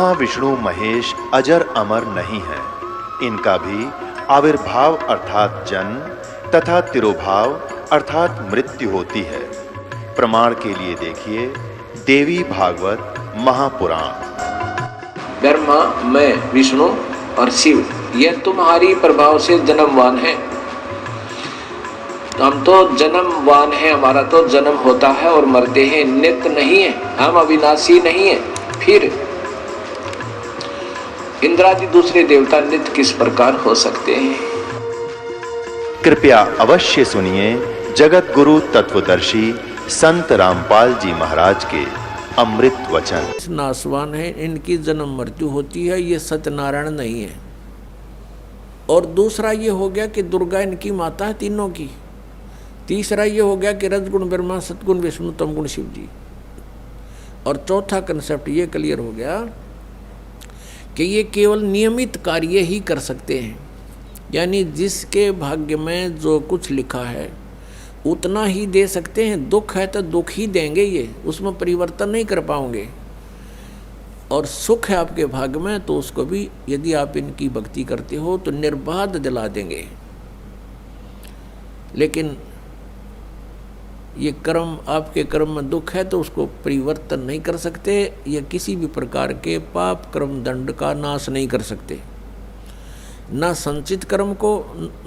महाविष्णु महेश अजर अमर नहीं है। इनका भी आविर्भाव अर्थात जन्म तथा तिरोभाव अर्थात मृत्यु होती है। प्रमाण के लिए देखिए देवी भागवत महापुराण। ब्रह्मा, मैं, विष्णु और शिव, यह तुम्हारी प्रभाव से जन्मवान है। हम तो जन्मवान है, हमारा तो जन्म होता है और मरते हैं, नित्य नहीं है, हम अविनाशी नहीं है। फिर इंद्रादि दूसरे देवता नित्य किस प्रकार हो सकते हैं? कृपया अवश्य सुनिए जगत गुरु तत्वदर्शी संत रामपाल जी महाराज के अमृत वचन। नासवान है, इनकी जन्म मृत्यु होती है, ये सत्यनारायण नहीं है। और दूसरा ये हो गया कि दुर्गा इनकी माता है तीनों की। तीसरा ये हो गया कि रजगुण ब्रह्मा, सतगुण विष्णु, तमगुण शिव जी। और चौथा कंसेप्ट ये क्लियर हो गया कि ये केवल नियमित कार्य ही कर सकते हैं, यानी जिसके भाग्य में जो कुछ लिखा है उतना ही दे सकते हैं। दुख है तो दुख ही देंगे, ये उसमें परिवर्तन नहीं कर पाओगे। और सुख है आपके भाग्य में तो उसको भी यदि आप इनकी भक्ति करते हो तो निर्बाध दिला देंगे। लेकिन ये कर्म, आपके कर्म में दुख है तो उसको परिवर्तन नहीं कर सकते, या किसी भी प्रकार के पाप कर्म दंड का नाश नहीं कर सकते, ना संचित कर्म को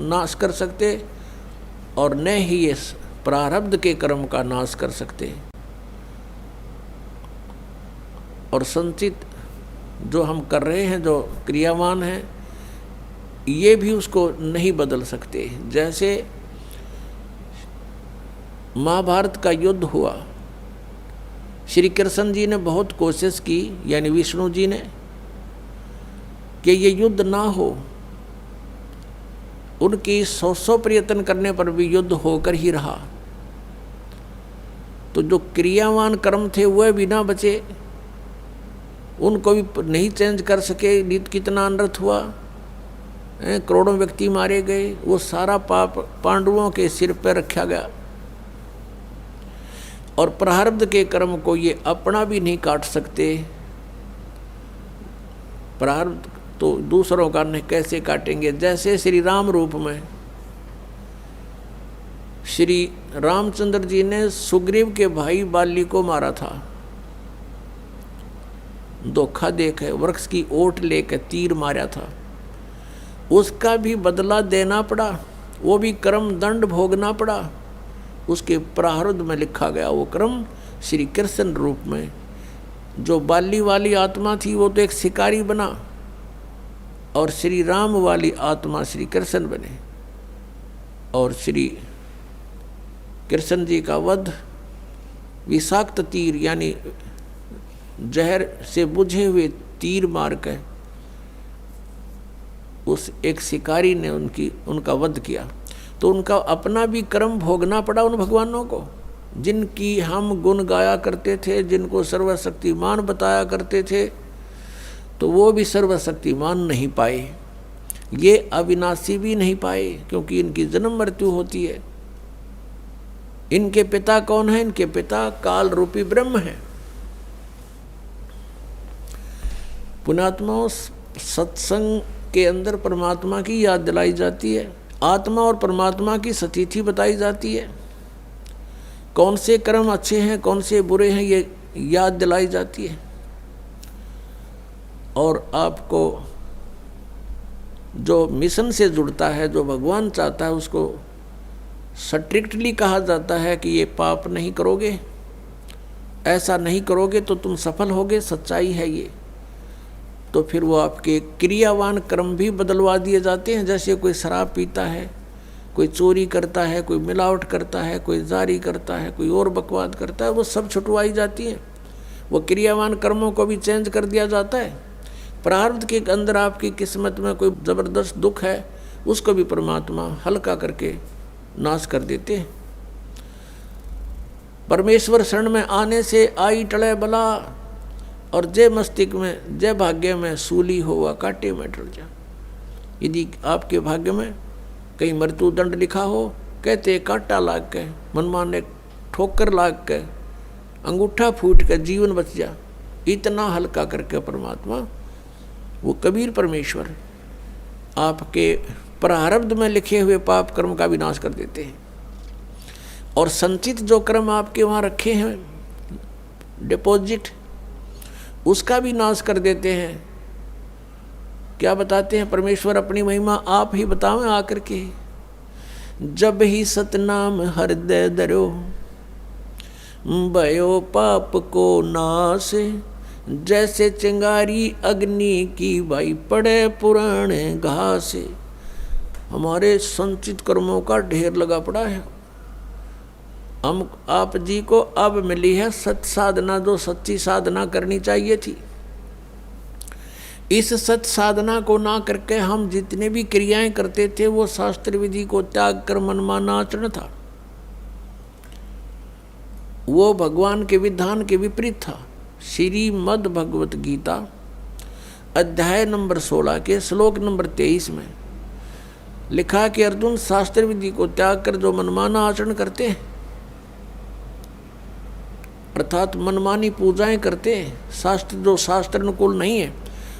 नाश कर सकते और न ही ये प्रारब्ध के कर्म का नाश कर सकते। और संचित जो हम कर रहे हैं, जो क्रियावान है, ये भी उसको नहीं बदल सकते। जैसे महाभारत का युद्ध हुआ, श्री कृष्ण जी ने बहुत कोशिश की, यानी विष्णु जी ने, कि ये युद्ध ना हो। उनकी 100 प्रयत्न करने पर भी युद्ध होकर ही रहा। तो जो क्रियावान कर्म थे वह भी ना बचे, उनको भी नहीं चेंज कर सके। नित कितना अनर्थ हुआ, करोड़ों व्यक्ति मारे गए, वो सारा पाप पांडवों के सिर पर रखा गया। और प्रारब्ध के कर्म को ये अपना भी नहीं काट सकते। प्रारब्ध तो दूसरों का नहीं कैसे काटेंगे। जैसे श्री राम रूप में श्री रामचंद्र जी ने सुग्रीव के भाई बाली को मारा था, धोखा देकर वृक्ष की ओट लेकर तीर मारा था। उसका भी बदला देना पड़ा, वो भी कर्म दंड भोगना पड़ा। उसके प्रारब्ध में लिखा गया वो कर्म श्री कृष्ण रूप में। जो बाली वाली आत्मा थी वो तो एक शिकारी बना, और श्री राम वाली आत्मा श्री कृष्ण बने। और श्री कृष्ण जी का वध विषाक्त तीर, यानी जहर से बुझे हुए तीर मार कर उस एक शिकारी ने उनका वध किया। तो उनका अपना भी कर्म भोगना पड़ा उन भगवानों को, जिनकी हम गुण गाया करते थे, जिनको सर्वशक्तिमान बताया करते थे, तो वो भी सर्वशक्तिमान नहीं पाए, ये अविनाशी भी नहीं पाए, क्योंकि इनकी जन्म मृत्यु होती है। इनके पिता कौन है? इनके पिता काल रूपी ब्रह्म है। पुण्यात्माओं, सत्संग के अंदर परमात्मा की याद दिलाई जाती है, आत्मा और परमात्मा की स्थिति बताई जाती है, कौन से कर्म अच्छे हैं कौन से बुरे हैं ये याद दिलाई जाती है। और आपको जो मिशन से जुड़ता है, जो भगवान चाहता है, उसको स्ट्रिक्टली कहा जाता है कि ये पाप नहीं करोगे, ऐसा नहीं करोगे तो तुम सफल होगे, सच्चाई है ये। तो फिर वो आपके क्रियावान कर्म भी बदलवा दिए जाते हैं। जैसे कोई शराब पीता है, कोई चोरी करता है, कोई मिलावट करता है, कोई जारी करता है, कोई और बकवाद करता है, वो सब छुटवाई जाती है। वो क्रियावान कर्मों को भी चेंज कर दिया जाता है। प्रारब्ध के अंदर आपकी किस्मत में कोई ज़बरदस्त दुख है, उसको भी परमात्मा हल्का करके नाश कर देते हैं। परमेश्वर शरण में आने से आई टले बला, और जय मस्तिष्क में जय भाग्य में सूली हुआ कांटे में डर जा। यदि आपके भाग्य में कहीं मृत्यु दंड लिखा हो, कहते कांटा लाग के, मनमान ने ठोकर लाग के, अंगूठा फूट कर जीवन बच जा, इतना हल्का करके परमात्मा, वो कबीर परमेश्वर आपके प्रारब्ध में लिखे हुए पाप कर्म का विनाश कर देते हैं, और संचित जो कर्म आपके वहाँ रखे हैं डिपॉजिट, उसका भी नाश कर देते हैं। क्या बताते हैं परमेश्वर अपनी महिमा? आप ही बतावें आकर के। जब ही सतनाम हृदय धरो, भयो पाप को नाश, जैसे चिंगारी अग्नि की भाई पड़े पुराने घास। हमारे संचित कर्मों का ढेर लगा पड़ा है। हम आप जी को अब मिली है सत साधना, जो सच्ची साधना करनी चाहिए थी। इस सत साधना को ना करके हम जितने भी क्रियाएं करते थे वो शास्त्र विधि को त्याग कर मनमाना आचरण था, वो भगवान के विधान के विपरीत था। श्रीमद् भगवत गीता अध्याय नंबर 16 के श्लोक नंबर 23 में लिखा कि अर्जुन, शास्त्र विधि को त्याग कर जो मनमाना आचरण करते हैं, अर्थात मनमानी पूजाएं करते हैं, शास्त्र जो शास्त्र अनुकूल नहीं है,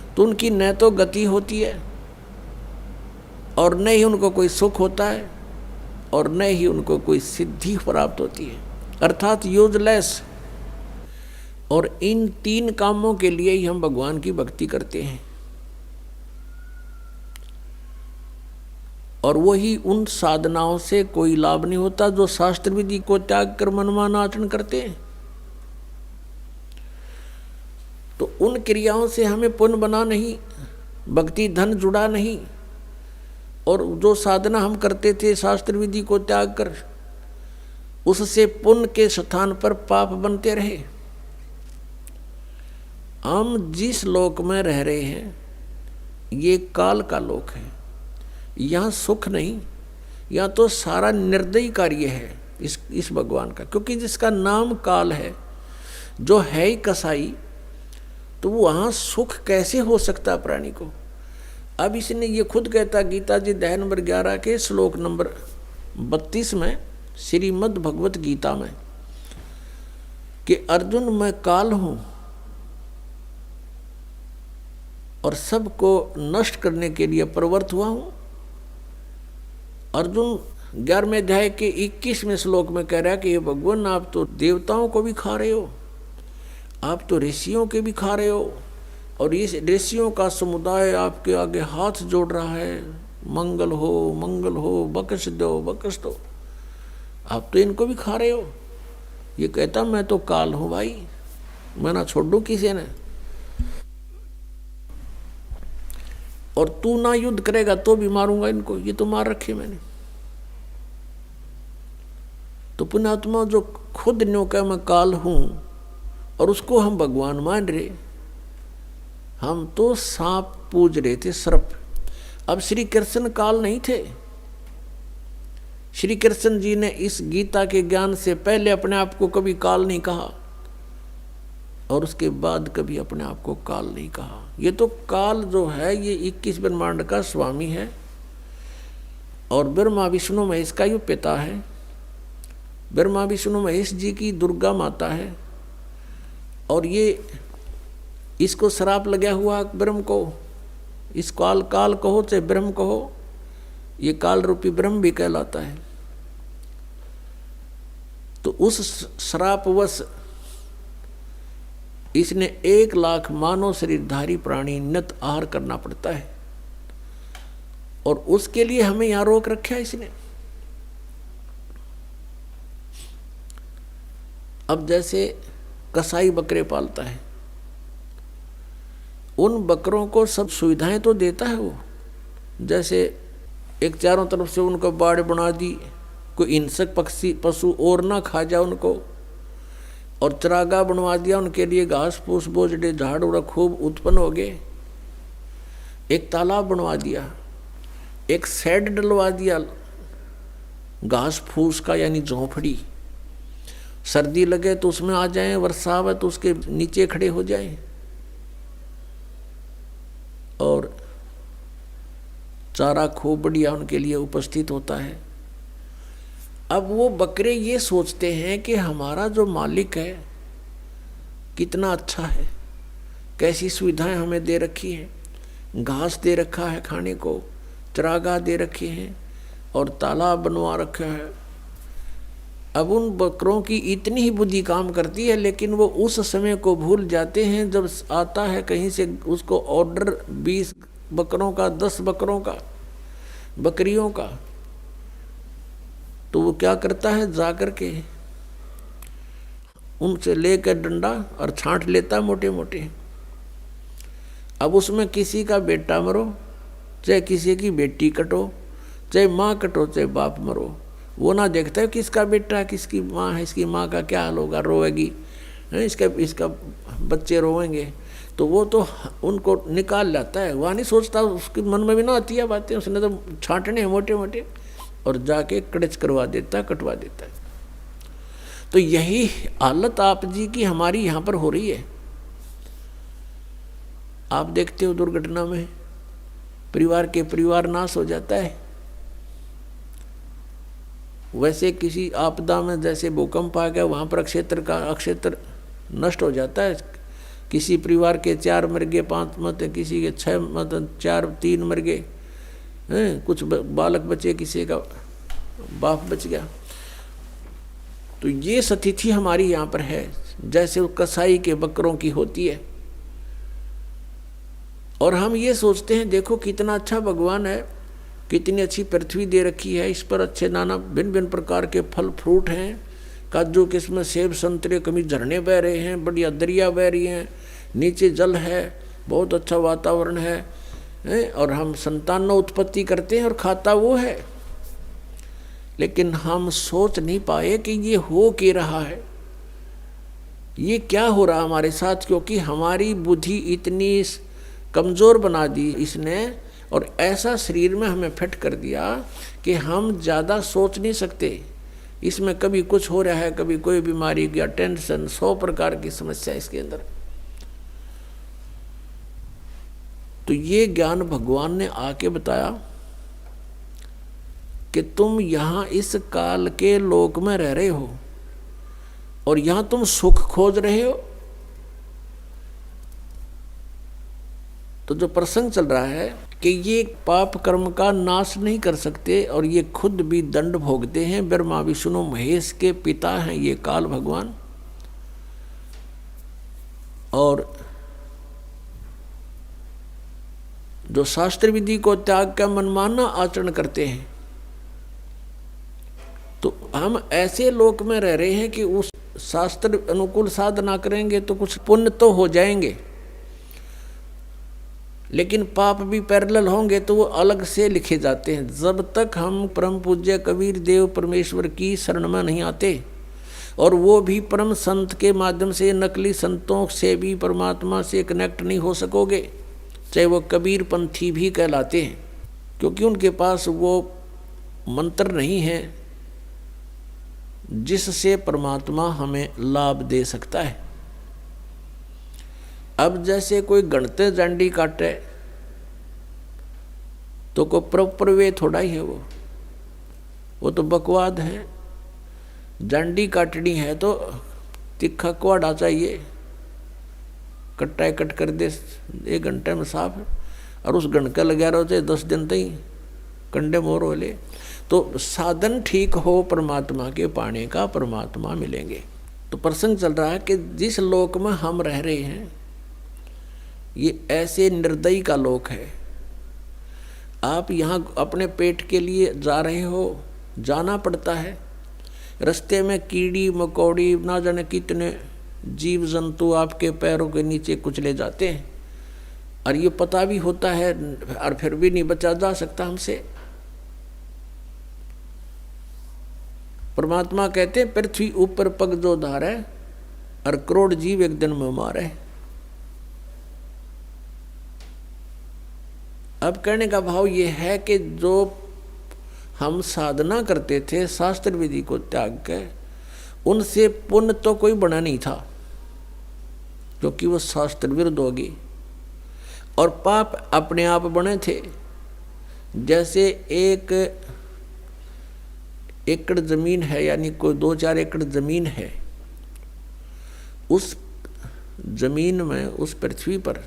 तो उनकी न तो गति होती है और न ही उनको कोई सुख होता है और न ही उनको कोई सिद्धि प्राप्त होती है, अर्थात यूजलेस। और इन 3 कामों के लिए ही हम भगवान की भक्ति करते हैं, और वही उन साधनाओं से कोई लाभ नहीं होता जो शास्त्र विधि को त्याग कर मनमाना आचरण करते हैं। तो उन क्रियाओं से हमें पुण्य बना नहीं, भक्ति धन जुड़ा नहीं, और जो साधना हम करते थे शास्त्र विधि को त्याग कर, उससे पुण्य के स्थान पर पाप बनते रहे। हम जिस लोक में रह रहे हैं ये काल का लोक है, यहाँ सुख नहीं, यहाँ तो सारा निर्दयी कार्य है इस भगवान का, क्योंकि जिसका नाम काल है, जो है ही कसाई, तो वहाँ सुख कैसे हो सकता प्राणी को? अब इसने ये खुद कहता गीता जी अध्याय नंबर 11 के श्लोक नंबर 32 में श्रीमद् भगवत गीता में कि अर्जुन, मैं काल हूँ और सबको नष्ट करने के लिए प्रवृत्त हुआ हूँ। अर्जुन 11वें अध्याय के 21वें श्लोक में कह रहा है कि ये भगवान, आप तो देवताओं को भी खा रहे हो, आप तो ऋषियों के भी खा रहे हो, और इस ऋषियों का समुदाय आपके आगे हाथ जोड़ रहा है, मंगल हो, बख्श दो, आप तो इनको भी खा रहे हो। ये कहता मैं तो काल हूँ भाई, मैं ना छोड़ दूँ किसी ने, और तू ना युद्ध करेगा तो भी मारूंगा इनको, ये तो मार रखे मैंने। तो पुण्यात्मा जो खुद न्यों का मैं काल हूँ और उसको हम भगवान मान रहे, हम तो सांप पूज रहे थे, सर्प। अब श्री कृष्ण काल नहीं थे। श्री कृष्ण जी ने इस गीता के ज्ञान से पहले अपने आप को कभी काल नहीं कहा, और उसके बाद कभी अपने आप को काल नहीं कहा। ये तो काल जो है ये 21 ब्रह्मांड का स्वामी है, और ब्रह्मा विष्णु महेश का ये पिता है। ब्रह्मा विष्णु महेश जी की दुर्गा माता है, और ये इसको श्राप लगा हुआ ब्रह्म को, इस काल कहो चाहे ब्रह्म कहो, ये काल रूपी ब्रह्म भी कहलाता है। तो उस श्रापवश इसने 1 लाख मानव शरीरधारी प्राणी नित आहार करना पड़ता है, और उसके लिए हमें यहां रोक रखा है इसने। अब जैसे कसाई बकरे पालता है, उन बकरों को सब सुविधाएं तो देता है वो, जैसे एक चारों तरफ से उनको बाड़ बना दी, कोई हिंसक पक्षी पशु और ना खा जाए उनको, और चरागाह बनवा दिया उनके लिए, घास फूस बोझड़े झाड़ उड़ा खूब उत्पन्न हो गए। एक तालाब बनवा दिया, एक शेड डलवा दिया घास फूस का, यानी झोंपड़ी। सर्दी लगे तो उसमें आ जाएं, वर्षा आवे तो उसके नीचे खड़े हो जाएं, और चारा खूब बढ़िया उनके लिए उपस्थित होता है। अब वो बकरे ये सोचते हैं कि हमारा जो मालिक है कितना अच्छा है, कैसी सुविधाएं हमें दे रखी हैं, घास दे रखा है खाने को, चरागाह दे रखे हैं और तालाब बनवा रखा है। अब उन बकरों की इतनी ही बुद्धि काम करती है, लेकिन वो उस समय को भूल जाते हैं जब आता है कहीं से उसको ऑर्डर 20 बकरों का, 10 बकरों का, बकरियों का, तो वो क्या करता है, जा कर के उनसे लेकर डंडा और छांट लेता मोटे मोटे। अब उसमें किसी का बेटा मरो, चाहे किसी की बेटी कटो, चाहे माँ कटो, चाहे बाप मरो, वो ना देखता है किसका बेटा किसकी माँ है, इसकी माँ का क्या हाल होगा, रोएगी, इसका बच्चे रोएंगे, तो वो तो उनको निकाल लाता है। वहाँ नहीं सोचता, उसके मन में भी ना आती है बातें, उसने तो छांटने हैं मोटे मोटे और जाके कड़च करवा देता, कटवा देता है। तो यही हालत आप जी की हमारी यहाँ पर हो रही है। आप देखते हो दुर्घटना में परिवार नाश हो जाता है। वैसे किसी आपदा में जैसे भूकंप आ गया, वहाँ पर अक्षेत्र नष्ट हो जाता है। किसी परिवार के 4 मर गए, 5 मत, किसी के 6 मत, 3 मर गए, कुछ बालक बचे, किसी का बाप बच गया। तो ये स्थिति हमारी यहाँ पर है, जैसे कसाई के बकरों की होती है। और हम ये सोचते हैं देखो कितना अच्छा भगवान है, कितनी अच्छी पृथ्वी दे रखी है, इस पर अच्छे नाना भिन्न भिन्न प्रकार के फल फ्रूट हैं, काजू किस्म, सेब संतरे, कभी झरने बह रहे हैं, बढ़िया दरिया बह रही हैं, नीचे जल है, बहुत अच्छा वातावरण है, और हम संतान उत्पत्ति करते हैं और खाता वो है। लेकिन हम सोच नहीं पाए कि ये हो क्या रहा है, ये क्या हो रहा हमारे साथ, क्योंकि हमारी बुद्धि इतनी कमज़ोर बना दी इसने और ऐसा शरीर में हमें फिट कर दिया कि हम ज़्यादा सोच नहीं सकते। इसमें कभी कुछ हो रहा है, कभी कोई बीमारी या टेंशन, 100 प्रकार की समस्या इसके अंदर। तो ये ज्ञान भगवान ने आके बताया कि तुम यहाँ इस काल के लोक में रह रहे हो और यहाँ तुम सुख खोज रहे हो। तो जो प्रसंग चल रहा है कि ये पाप कर्म का नाश नहीं कर सकते और ये खुद भी दंड भोगते हैं। ब्रह्मा विष्णु महेश के पिता हैं ये काल भगवान, और जो शास्त्र विधि को त्याग का मनमाना आचरण करते हैं, तो हम ऐसे लोक में रह रहे हैं कि उस शास्त्र अनुकूल साधना करेंगे तो कुछ पुण्य तो हो जाएंगे, लेकिन पाप भी पैरेलल होंगे तो वो अलग से लिखे जाते हैं। जब तक हम परम पूज्य कबीर देव परमेश्वर की शरण में नहीं आते, और वो भी परम संत के माध्यम से, नकली संतों से भी परमात्मा से कनेक्ट नहीं हो सकोगे, चाहे वो कबीर पंथी भी कहलाते हैं, क्योंकि उनके पास वो मंत्र नहीं है जिससे परमात्मा हमें लाभ दे सकता है। अब जैसे कोई गणते जांडी काटे तो कोई प्रॉपर वे थोड़ा ही है, वो तो बकवाद है। जांडी काटनी है तो तिखा कुआड़ा चाहिए, कट्टा कट कर दे 1 घंटे में साफ, और उस गणका लगा रहो चाहे 10 दिन तक कंडे मोर हो ले। तो साधन ठीक हो परमात्मा के पाने का, परमात्मा मिलेंगे। तो प्रसंग चल रहा है कि जिस लोक में हम रह रहे हैं ये ऐसे निर्दयी का लोक है। आप यहाँ अपने पेट के लिए जा रहे हो, जाना पड़ता है, रास्ते में कीड़ी मकोड़ी ना जाने कितने जीव जंतु आपके पैरों के नीचे कुचले जाते हैं, और ये पता भी होता है और फिर भी नहीं बचा जा सकता हमसे। परमात्मा कहते हैं पृथ्वी ऊपर पग जो धारे और करोड़ जीव एक दिन में मारे। अब कहने का भाव ये है कि जो हम साधना करते थे शास्त्र विधि को त्याग के, उनसे पुण्य तो कोई बना नहीं था क्योंकि वो शास्त्र विरुद्ध होगी, और पाप अपने आप बने थे। जैसे 1 एकड़ जमीन है, यानी कोई 2-4 एकड़ जमीन है, उस जमीन में, उस पृथ्वी पर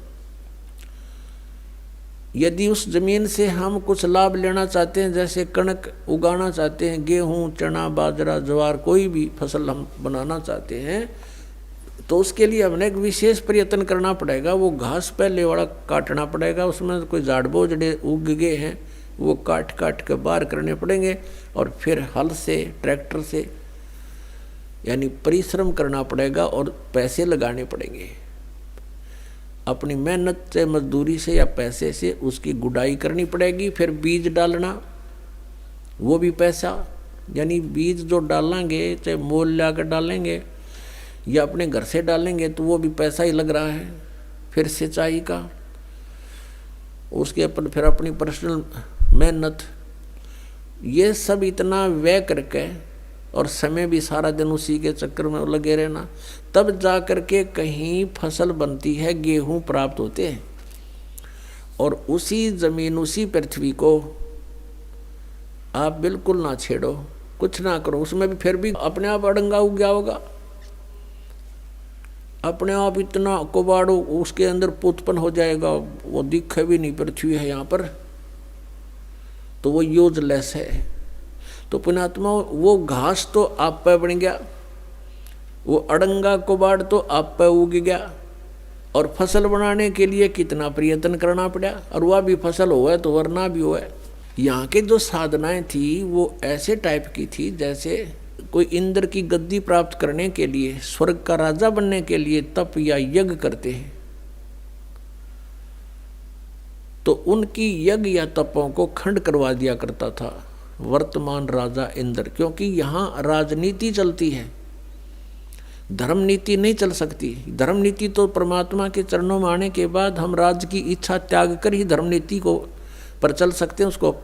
यदि उस जमीन से हम कुछ लाभ लेना चाहते हैं, जैसे कणक उगाना चाहते हैं, गेहूं, चना, बाजरा, ज्वार, कोई भी फसल हम बनाना चाहते हैं, तो उसके लिए हमने एक विशेष प्रयत्न करना पड़ेगा। वो घास पहले वाला काटना पड़ेगा, उसमें कोई झाड़ बोझड़े उग गए हैं वो काट काट के बाहर करने पड़ेंगे, और फिर हल से, ट्रैक्टर से, यानी परिश्रम करना पड़ेगा और पैसे लगाने पड़ेंगे। अपनी मेहनत से, मजदूरी से या पैसे से उसकी गुड़ाई करनी पड़ेगी। फिर बीज डालना, वो भी पैसा, यानी बीज जो डालेंगे, चाहे मोल ला कर डालेंगे या अपने घर से डालेंगे, तो वो भी पैसा ही लग रहा है। फिर सिंचाई का, उसके ऊपर फिर अपनी पर्सनल मेहनत, ये सब इतना व्यय करके, और समय भी सारा दिन उसी के चक्कर में लगे रहना, तब जा कर के कहीं फसल बनती है, गेहूं प्राप्त होते हैं। और उसी जमीन, उसी पृथ्वी को आप बिल्कुल ना छेड़ो, कुछ ना करो, उसमें भी फिर भी अपने आप अड़ंगा उग गया होगा, अपने आप इतना कुबाड़ो उसके अंदर उत्पन्न हो जाएगा, वो दिखे भी नहीं पृथ्वी है यहाँ पर, तो वो यूजलेस है। तो पुण्यात्मा, वो घास तो आप पे बन गया, वो अड़ंगा कुबाड़ तो आप पे उग गया, और फसल बनाने के लिए कितना प्रयत्न करना पड़ा, और वह भी फसल हुआ तो वरना भी हुआ। यहाँ के जो साधनाएं थी वो ऐसे टाइप की थी जैसे कोई इंद्र की गद्दी प्राप्त करने के लिए, स्वर्ग का राजा बनने के लिए तप या यज्ञ करते हैं, तो उनकी यज्ञ या तपों को खंड करवा दिया करता था वर्तमान राजा इंद्र। क्योंकि यहाँ राजनीति चलती है, धर्म नीति नहीं चल सकती। धर्म नीति तो परमात्मा के चरणों में आने के बाद हम राज्य की इच्छा त्याग कर ही धर्म नीति को पर चल सकते हैं, उसको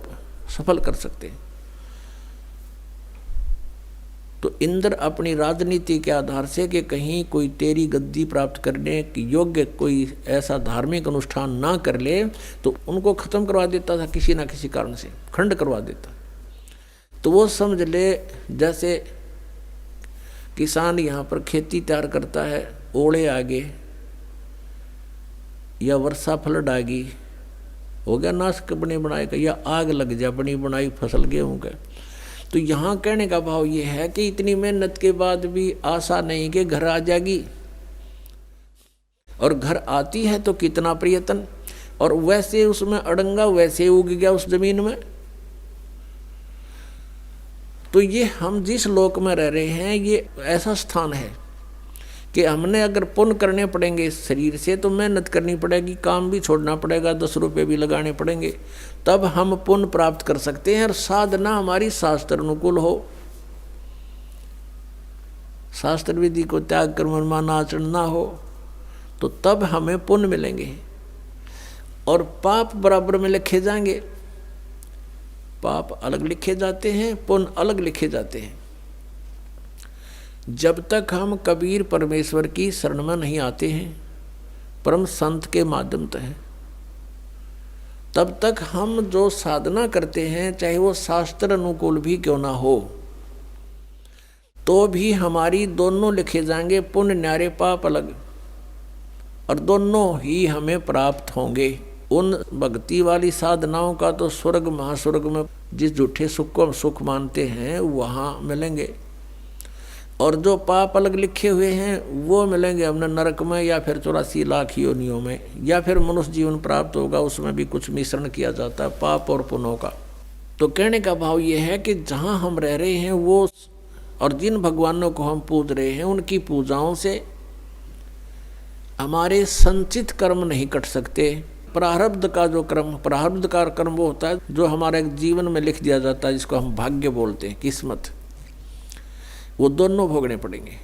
सफल कर सकते हैं। तो इंद्र अपनी राजनीति के आधार से कि कहीं कोई तेरी गद्दी प्राप्त करने की योग्य कोई ऐसा धार्मिक अनुष्ठान ना कर ले, तो उनको खत्म करवा देता था, किसी ना किसी कारण से खंड करवा देता। तो वो समझ ले जैसे किसान यहाँ पर खेती तैयार करता है, ओले आगे या वर्षा फ्लड आ गई, हो गया नाश बने बनाए का, या आग लग जा बनी बनाई फसल गेहूँ का। तो यहाँ कहने का भाव ये है कि इतनी मेहनत के बाद भी आशा नहीं कि घर आ जाएगी, और घर आती है तो कितना प्रयत्न, और वैसे उसमें अड़ंगा वैसे उग गया उस जमीन में। तो ये हम जिस लोक में रह रहे हैं, ये ऐसा स्थान है कि हमने अगर पुण्य करने पड़ेंगे इस शरीर से, तो मेहनत करनी पड़ेगी, काम भी छोड़ना पड़ेगा, 10 रुपये भी लगाने पड़ेंगे, तब हम पुण्य प्राप्त कर सकते हैं। और साधना हमारी शास्त्र अनुकूल हो, शास्त्र विधि को त्याग कर मनमाना आचरण ना हो, तो तब हमें पुण्य मिलेंगे। और पाप बराबर में लिखे जाएंगे, पाप अलग लिखे जाते हैं, पुण्य अलग लिखे जाते हैं। जब तक हम कबीर परमेश्वर की शरण में नहीं आते हैं, परम संत के माध्यम से हैं, तब तक हम जो साधना करते हैं, चाहे वो शास्त्र अनुकूल भी क्यों ना हो, तो भी हमारी दोनों लिखे जाएंगे, पुण्य न्यारे पाप अलग, और दोनों ही हमें प्राप्त होंगे। उन भक्ति वाली साधनाओं का तो स्वर्ग महास्वर्ग में जिस झूठे सुख को हम सुख मानते हैं वहाँ मिलेंगे, और जो पाप अलग लिखे हुए हैं वो मिलेंगे हमने नरक में, या फिर 84 लाख योनियों में, या फिर मनुष्य जीवन प्राप्त होगा, उसमें भी कुछ मिश्रण किया जाता है पाप और पुण्यों का। तो कहने का भाव ये है कि जहाँ हम रह रहे हैं वो, और जिन भगवानों को हम पूज रहे हैं, उनकी पूजाओं से हमारे संचित कर्म नहीं कट सकते। प्रारब्ध का जो कर्म, प्रारब्ध का कर्म वो होता है जो हमारे जीवन में लिख दिया जाता है, जिसको हम भाग्य बोलते हैं, किस्मत, वो दोनों भोगने पड़ेंगे।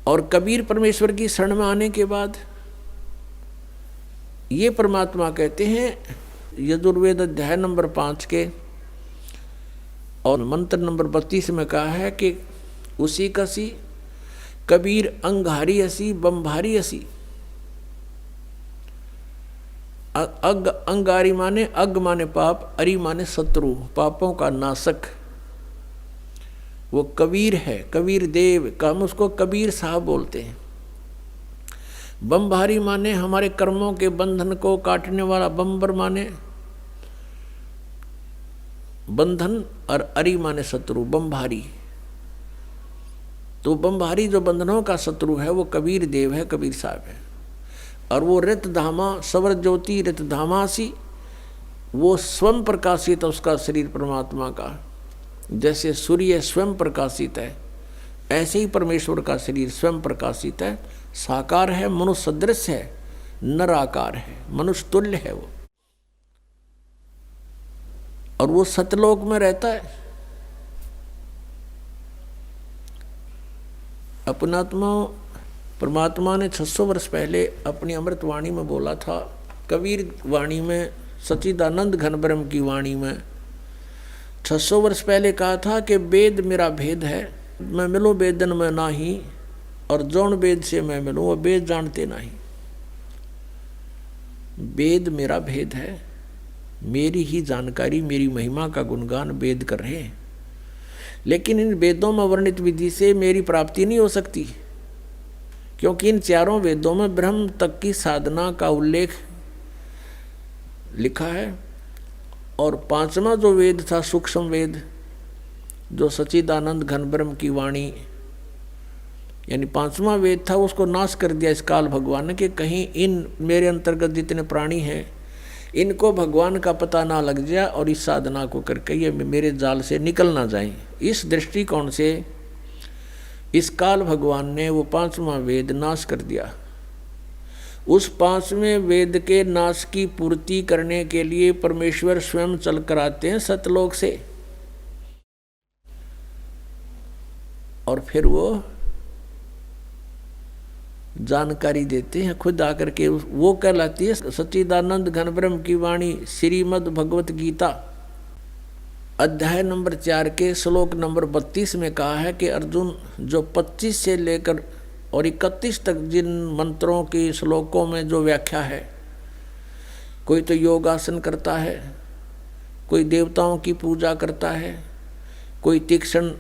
और कबीर परमेश्वर की शरण में आने के बाद ये परमात्मा कहते हैं, यजुर्वेद अध्याय नंबर 5 के और मंत्र नंबर 32 में कहा है कि उसी कसी कबीर अंगारी असी बम्भारी असी। अग अंगारी माने अग माने पाप, अरि माने शत्रु, पापों का नाशक, वो कबीर है, कबीर देव का, हम उसको कबीर साहब बोलते हैं। बमभारी माने हमारे कर्मों के बंधन को काटने वाला, बम्बर माने बंधन और अरी माने शत्रु, बमभारी। तो बमभारी जो बंधनों का शत्रु है वो कबीर देव है, कबीर साहब है। और वो रित धामा सवर ज्योति रित धामासी, वो स्वयं प्रकाशित है उसका शरीर परमात्मा का। जैसे सूर्य स्वयं प्रकाशित है ऐसे ही परमेश्वर का शरीर स्वयं प्रकाशित है, साकार है, मनुष्य सदृश है, नर आकार है, मनुष्य तुल्य है वो। और वो सतलोक में रहता है। अपनात्मा परमात्मा ने 600 वर्ष पहले अपनी अमृत वाणी में बोला था, कबीर वाणी में, सच्चिदानंद घन ब्रह्म की वाणी में 600 वर्ष पहले कहा था कि वेद मेरा भेद है, मैं मिलूं वेदन में नाही, और जौन वेद से मैं मिलूं वो वेद जानते नहीं। वेद मेरा भेद है, मेरी ही जानकारी, मेरी महिमा का गुणगान वेद कर रहे हैं, लेकिन इन वेदों में वर्णित विधि से मेरी प्राप्ति नहीं हो सकती, क्योंकि इन चारों वेदों में ब्रह्म तक की साधना का उल्लेख लिखा है। और पांचवा जो वेद था सूक्ष्म वेद, जो सच्चिदानंद घन ब्रह्म की वाणी यानी पांचवा वेद था, उसको नाश कर दिया इस काल भगवान ने कि कहीं इन मेरे अंतर्गत जितने प्राणी हैं इनको भगवान का पता ना लग जाए और इस साधना को करके ये मेरे जाल से निकल ना जाएं। इस दृष्टिकोण से इस काल भगवान ने वो पांचवा वेद नाश कर दिया। उस पांचवें वेद के नाश की पूर्ति करने के लिए परमेश्वर स्वयं चल कर आते हैं सतलोक से, और फिर वो जानकारी देते हैं खुद आकर के। वो कहलाती है सच्चिदानंद घन ब्रह्म की वाणी, श्रीमद् भगवत गीता। अध्याय नंबर 4 के श्लोक नंबर 32 में कहा है कि अर्जुन जो 25 से लेकर और 31 तक जिन मंत्रों की श्लोकों में जो व्याख्या है, कोई तो योगासन करता है, कोई देवताओं की पूजा करता है, कोई तीक्ष्ण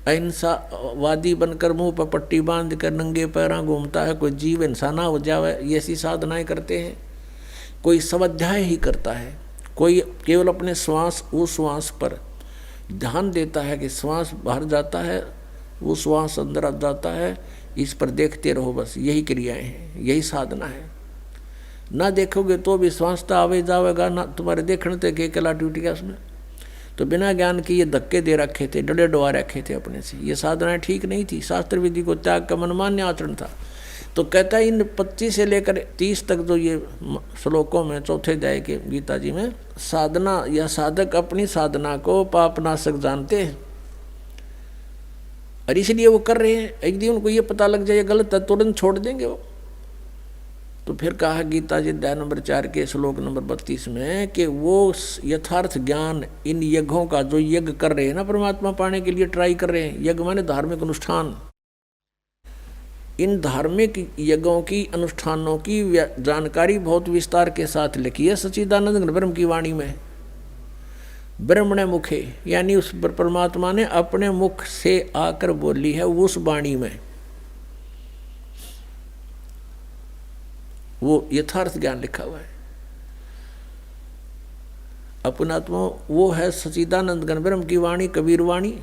अहिंसावादी बनकर मुंह पर पट्टी बांध कर नंगे पैरों घूमता है, कोई जीव इंसान हो जावे ये ऐसी साधनाएं करते हैं, कोई स्वाध्याय ही करता है, कोई केवल अपने श्वास उस श्वास पर ध्यान देता है कि श्वास बाहर जाता है, वो श्वास अंदर आ जाता है, इस पर देखते रहो, बस यही क्रियाएं हैं, यही साधना है। ना देखोगे तो भी श्वास तो आवे जावेगा, ना तुम्हारे देखने तक के कला टूट उसमें। तो बिना ज्ञान के ये धक्के दे रखे थे, डरे डुआ रखे थे अपने से, ये साधनाएं ठीक नहीं थी, शास्त्र विधि को त्याग का मनमान्य आचरण था। तो कहता है इन 25 से लेकर 30 तक जो ये श्लोकों में चौथे अध्याय के गीता जी में साधना या साधक अपनी साधना को पापनाशक जानते हैं और इसलिए वो कर रहे हैं। एक दिन उनको ये पता लग जाए गलत है, तुरंत छोड़ देंगे वो। तो फिर कहा गीता जी अध्याय नंबर 4 के श्लोक नंबर 32 में कि वो यथार्थ ज्ञान इन यज्ञों का जो यज्ञ कर रहे हैं ना, परमात्मा पाने के लिए ट्राई कर रहे हैं, यज्ञ माने धार्मिक अनुष्ठान, इन धार्मिक यज्ञों की अनुष्ठानों की जानकारी बहुत विस्तार के साथ लिखी है सच्चिदानंद ब्रह्म की वाणी में। ब्रह्मणे मुखे यानी उस परमात्मा ने अपने मुख से आकर बोली है उस वाणी में, वो यथार्थ ज्ञान लिखा हुआ है। अपनात्मा वो है सच्चिदानंद घन ब्रह्म की वाणी, कबीर वाणी।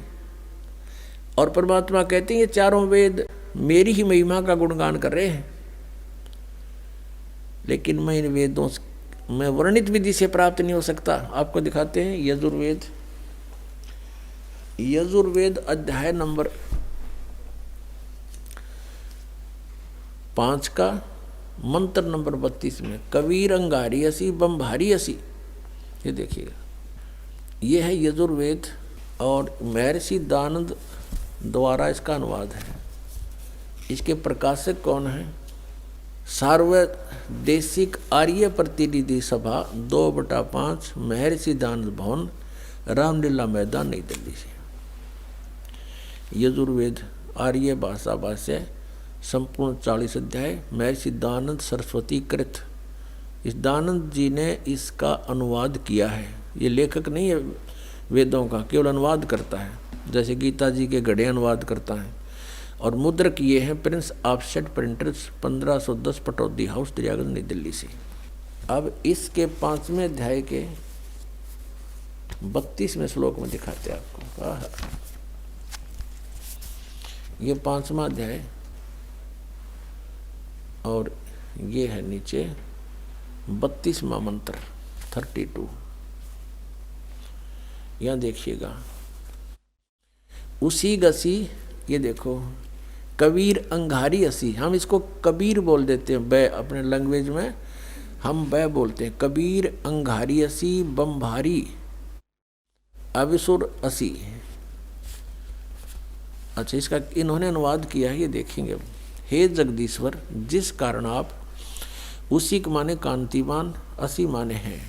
और परमात्मा कहते हैं ये चारों वेद मेरी ही महिमा का गुणगान कर रहे हैं, लेकिन मैं इन वेदों में वर्णित विधि से प्राप्त नहीं हो सकता। आपको दिखाते हैं यजुर्वेद, यजुर्वेद अध्याय नंबर 5 का मंत्र नंबर 32 में कबीर अंगारी असी बम्भारी असी, ये देखिएगा, ये है यजुर्वेद और महर्षि दानंद द्वारा इसका अनुवाद है। इसके प्रकाशक कौन है? सार्वदेशिक आर्य प्रतिनिधि सभा 2/5 महर्षि दानंद भवन, रामलीला मैदान, नई दिल्ली से। यजुर्वेद आर्य भाषा भाष्य संपूर्ण 40 अध्याय, महर्षि दानंद सरस्वती कृत। इस दानंद जी ने इसका अनुवाद किया है, ये लेखक नहीं है वेदों का, केवल अनुवाद करता है, जैसे गीता जी के गढ़े अनुवाद करता है। और मुद्रक ये हैं Prince offset printers 1510 Pataudi house Daryaganj नई दिल्ली से। अब इसके 5वें अध्याय के 32वें श्लोक में दिखाते हैं आपको। ये 5वां अध्याय और ये है नीचे 32वां मंत्र 32। यहाँ देखिएगा, उसी गसी, ये देखो कबीर अंगारी असी, हम इसको कबीर बोल देते हैं, बै अपने लैंग्वेज में हम बै बोलते हैं। कबीर अंगारी असी बम्भारी अविसुर असी। अच्छा, इसका इन्होंने अनुवाद किया है, ये देखेंगे। हे जगदीश्वर, जिस कारण आप, उसी के माने कांतिमान, असी माने हैं,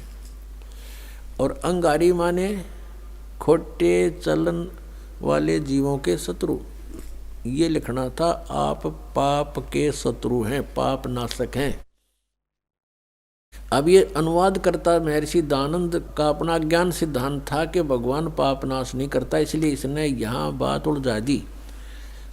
और अंगारी माने खोटे चलन वाले जीवों के शत्रु। ये लिखना था, आप पाप के शत्रु हैं, पाप नाशक हैं। अब ये अनुवाद करता महर्षि दयानंद का अपना ज्ञान सिद्धांत था कि भगवान पाप नाश नहीं करता, इसलिए इसने यहाँ बात उलझा दी।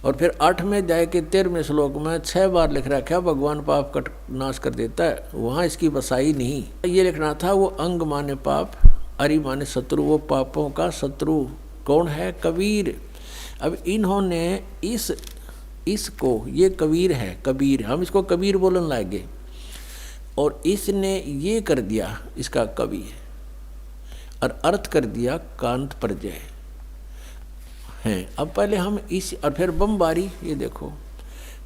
और फिर 8वें अध्याय के 13वें श्लोक में 6 बार लिख रखा भगवान पाप का नाश कर देता है, वहाँ इसकी बसाई नहीं। ये लिखना था, वो अंग माने पाप, अरि माने शत्रु, वो पापों का शत्रु कौन है? कबीर। अब इन्होंने इसको, ये कबीर है, कबीर, हम इसको कबीर बोलने लगे, और इसने ये कर दिया इसका कवि, और अर्थ कर दिया कांत प्रजय हैं। अब पहले हम इस, और फिर बम्बारी, ये देखो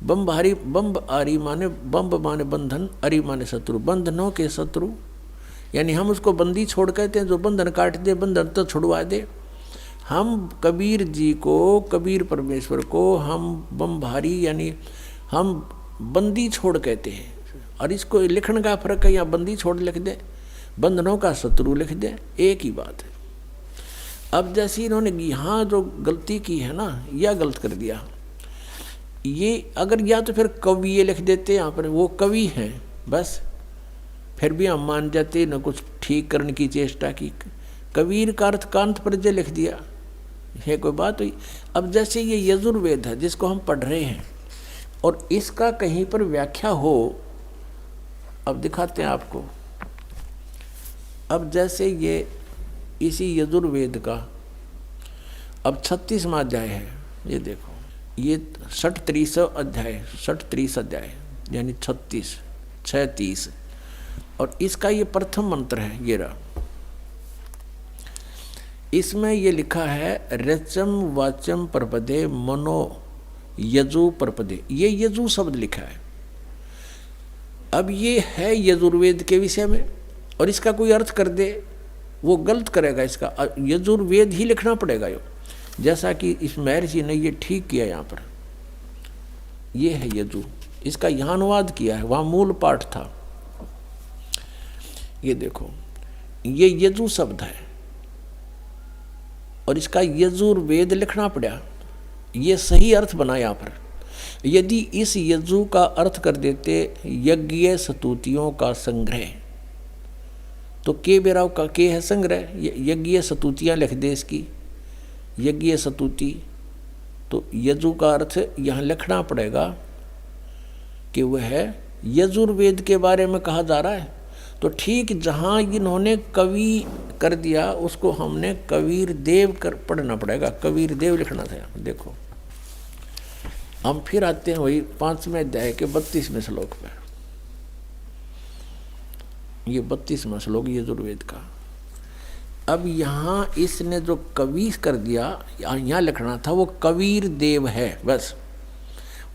बम्बारी, बम्ब आरी माने, बम्ब माने बंधन, अरि माने शत्रु, बंधनों के शत्रु, यानी हम उसको बंदी छोड़ कहते हैं, जो बंधन काट दे, बंधन तो छुड़वा दे। हम कबीर जी को, कबीर परमेश्वर को हम बम्भारी यानी हम बंदी छोड़ कहते हैं। और इसको लिखने का फर्क है, या बंदी छोड़ लिख दे, बंधनों का शत्रु लिख दे, एक ही बात है। अब जैसे इन्होंने यहाँ जो गलती की है ना, यह गलत कर दिया। ये अगर या तो फिर कवि ये लिख देते, यहाँ पर वो कवि हैं बस, फिर भी हम मान जाते, न कुछ ठीक करने की चेष्टा की। कबीर का अर्थ कांत प्रजय लिख दिया, ये कोई बात हुई? अब जैसे ये यजुर्वेद है जिसको हम पढ़ रहे हैं, और इसका कहीं पर व्याख्या हो, अब दिखाते हैं आपको। अब जैसे ये इसी यजुर्वेद का अब 36वां अध्याय है, ये देखो, ये 36 अध्याय, 36 अध्याय यानी 36, 36, और इसका ये प्रथम मंत्र है, ये रहा। इसमें ये लिखा है, रचम वाचम परपदे मनो यजु परपदे, ये यजु शब्द लिखा है। अब ये है यजुर्वेद के विषय में, और इसका कोई अर्थ कर दे वो गलत करेगा, इसका यजुर्वेद ही लिखना पड़ेगा। यो जैसा कि इस महर्षि ने ये ठीक किया, यहाँ पर ये है यजु, इसका यहाँ अनुवाद किया है, वहाँ मूल पाठ था। ये देखो, ये यजु शब्द है, और इसका यजुर्वेद लिखना पड़ा, ये सही अर्थ बना यहाँ पर। यदि इस यजु का अर्थ कर देते यज्ञ स्तुतियों का संग्रह, तो के बेराव का के है संग्रह, यज्ञ स्तुतियाँ लिख दे इसकी, यज्ञ स्तुति, तो यजु का अर्थ यहाँ लिखना पड़ेगा कि वह है यजुर्वेद के बारे में कहा जा रहा है। तो ठीक जहाँ इन्होंने कवि कर दिया, उसको हमने कबीर देव कर पढ़ना पड़ेगा, कबीर देव लिखना था। देखो, हम फिर आते हैं वही 5वें अध्याय के 32वें श्लोक पे। ये 32वां श्लोक यजुर्वेद का। अब यहाँ इसने जो कवि कर दिया, यहाँ लिखना था वो कबीर देव है, बस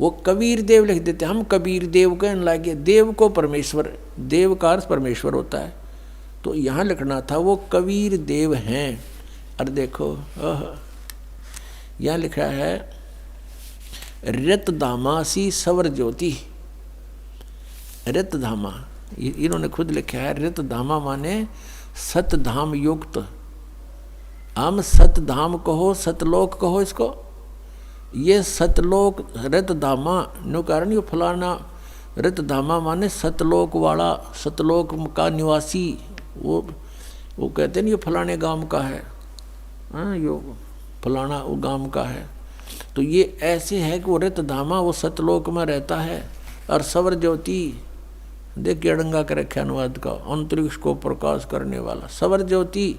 वो कबीर देव लिख देते। हम कबीर देव कहने लगे, देव को परमेश्वर, देव का अर्थ परमेश्वर होता है, तो यहाँ लिखना था वो कबीर देव हैं। और देखो यहाँ लिखा है ऋतधामासी सवर ज्योति, ऋतधामा, इन्होंने खुद लिखा है। ऋतधामा माने सतधाम युक्त, हम सतधाम कहो, सतलोक कहो इसको, ये सतलोक ऋतधामा नो कारण ये फलाना, ऋतधामा माने सतलोक वाला, सतलोक का निवासी, वो कहते नहीं ये फलाने गांव का है, हाँ यो फलाना वो गांव का है। तो ये ऐसे है कि वो रितधामा वो सतलोक में रहता है। और सवर ज्योति देखिए अड़ंगा कर रखे अनुवाद का, अंतरिक्ष को प्रकाश करने वाला सवर ज्योति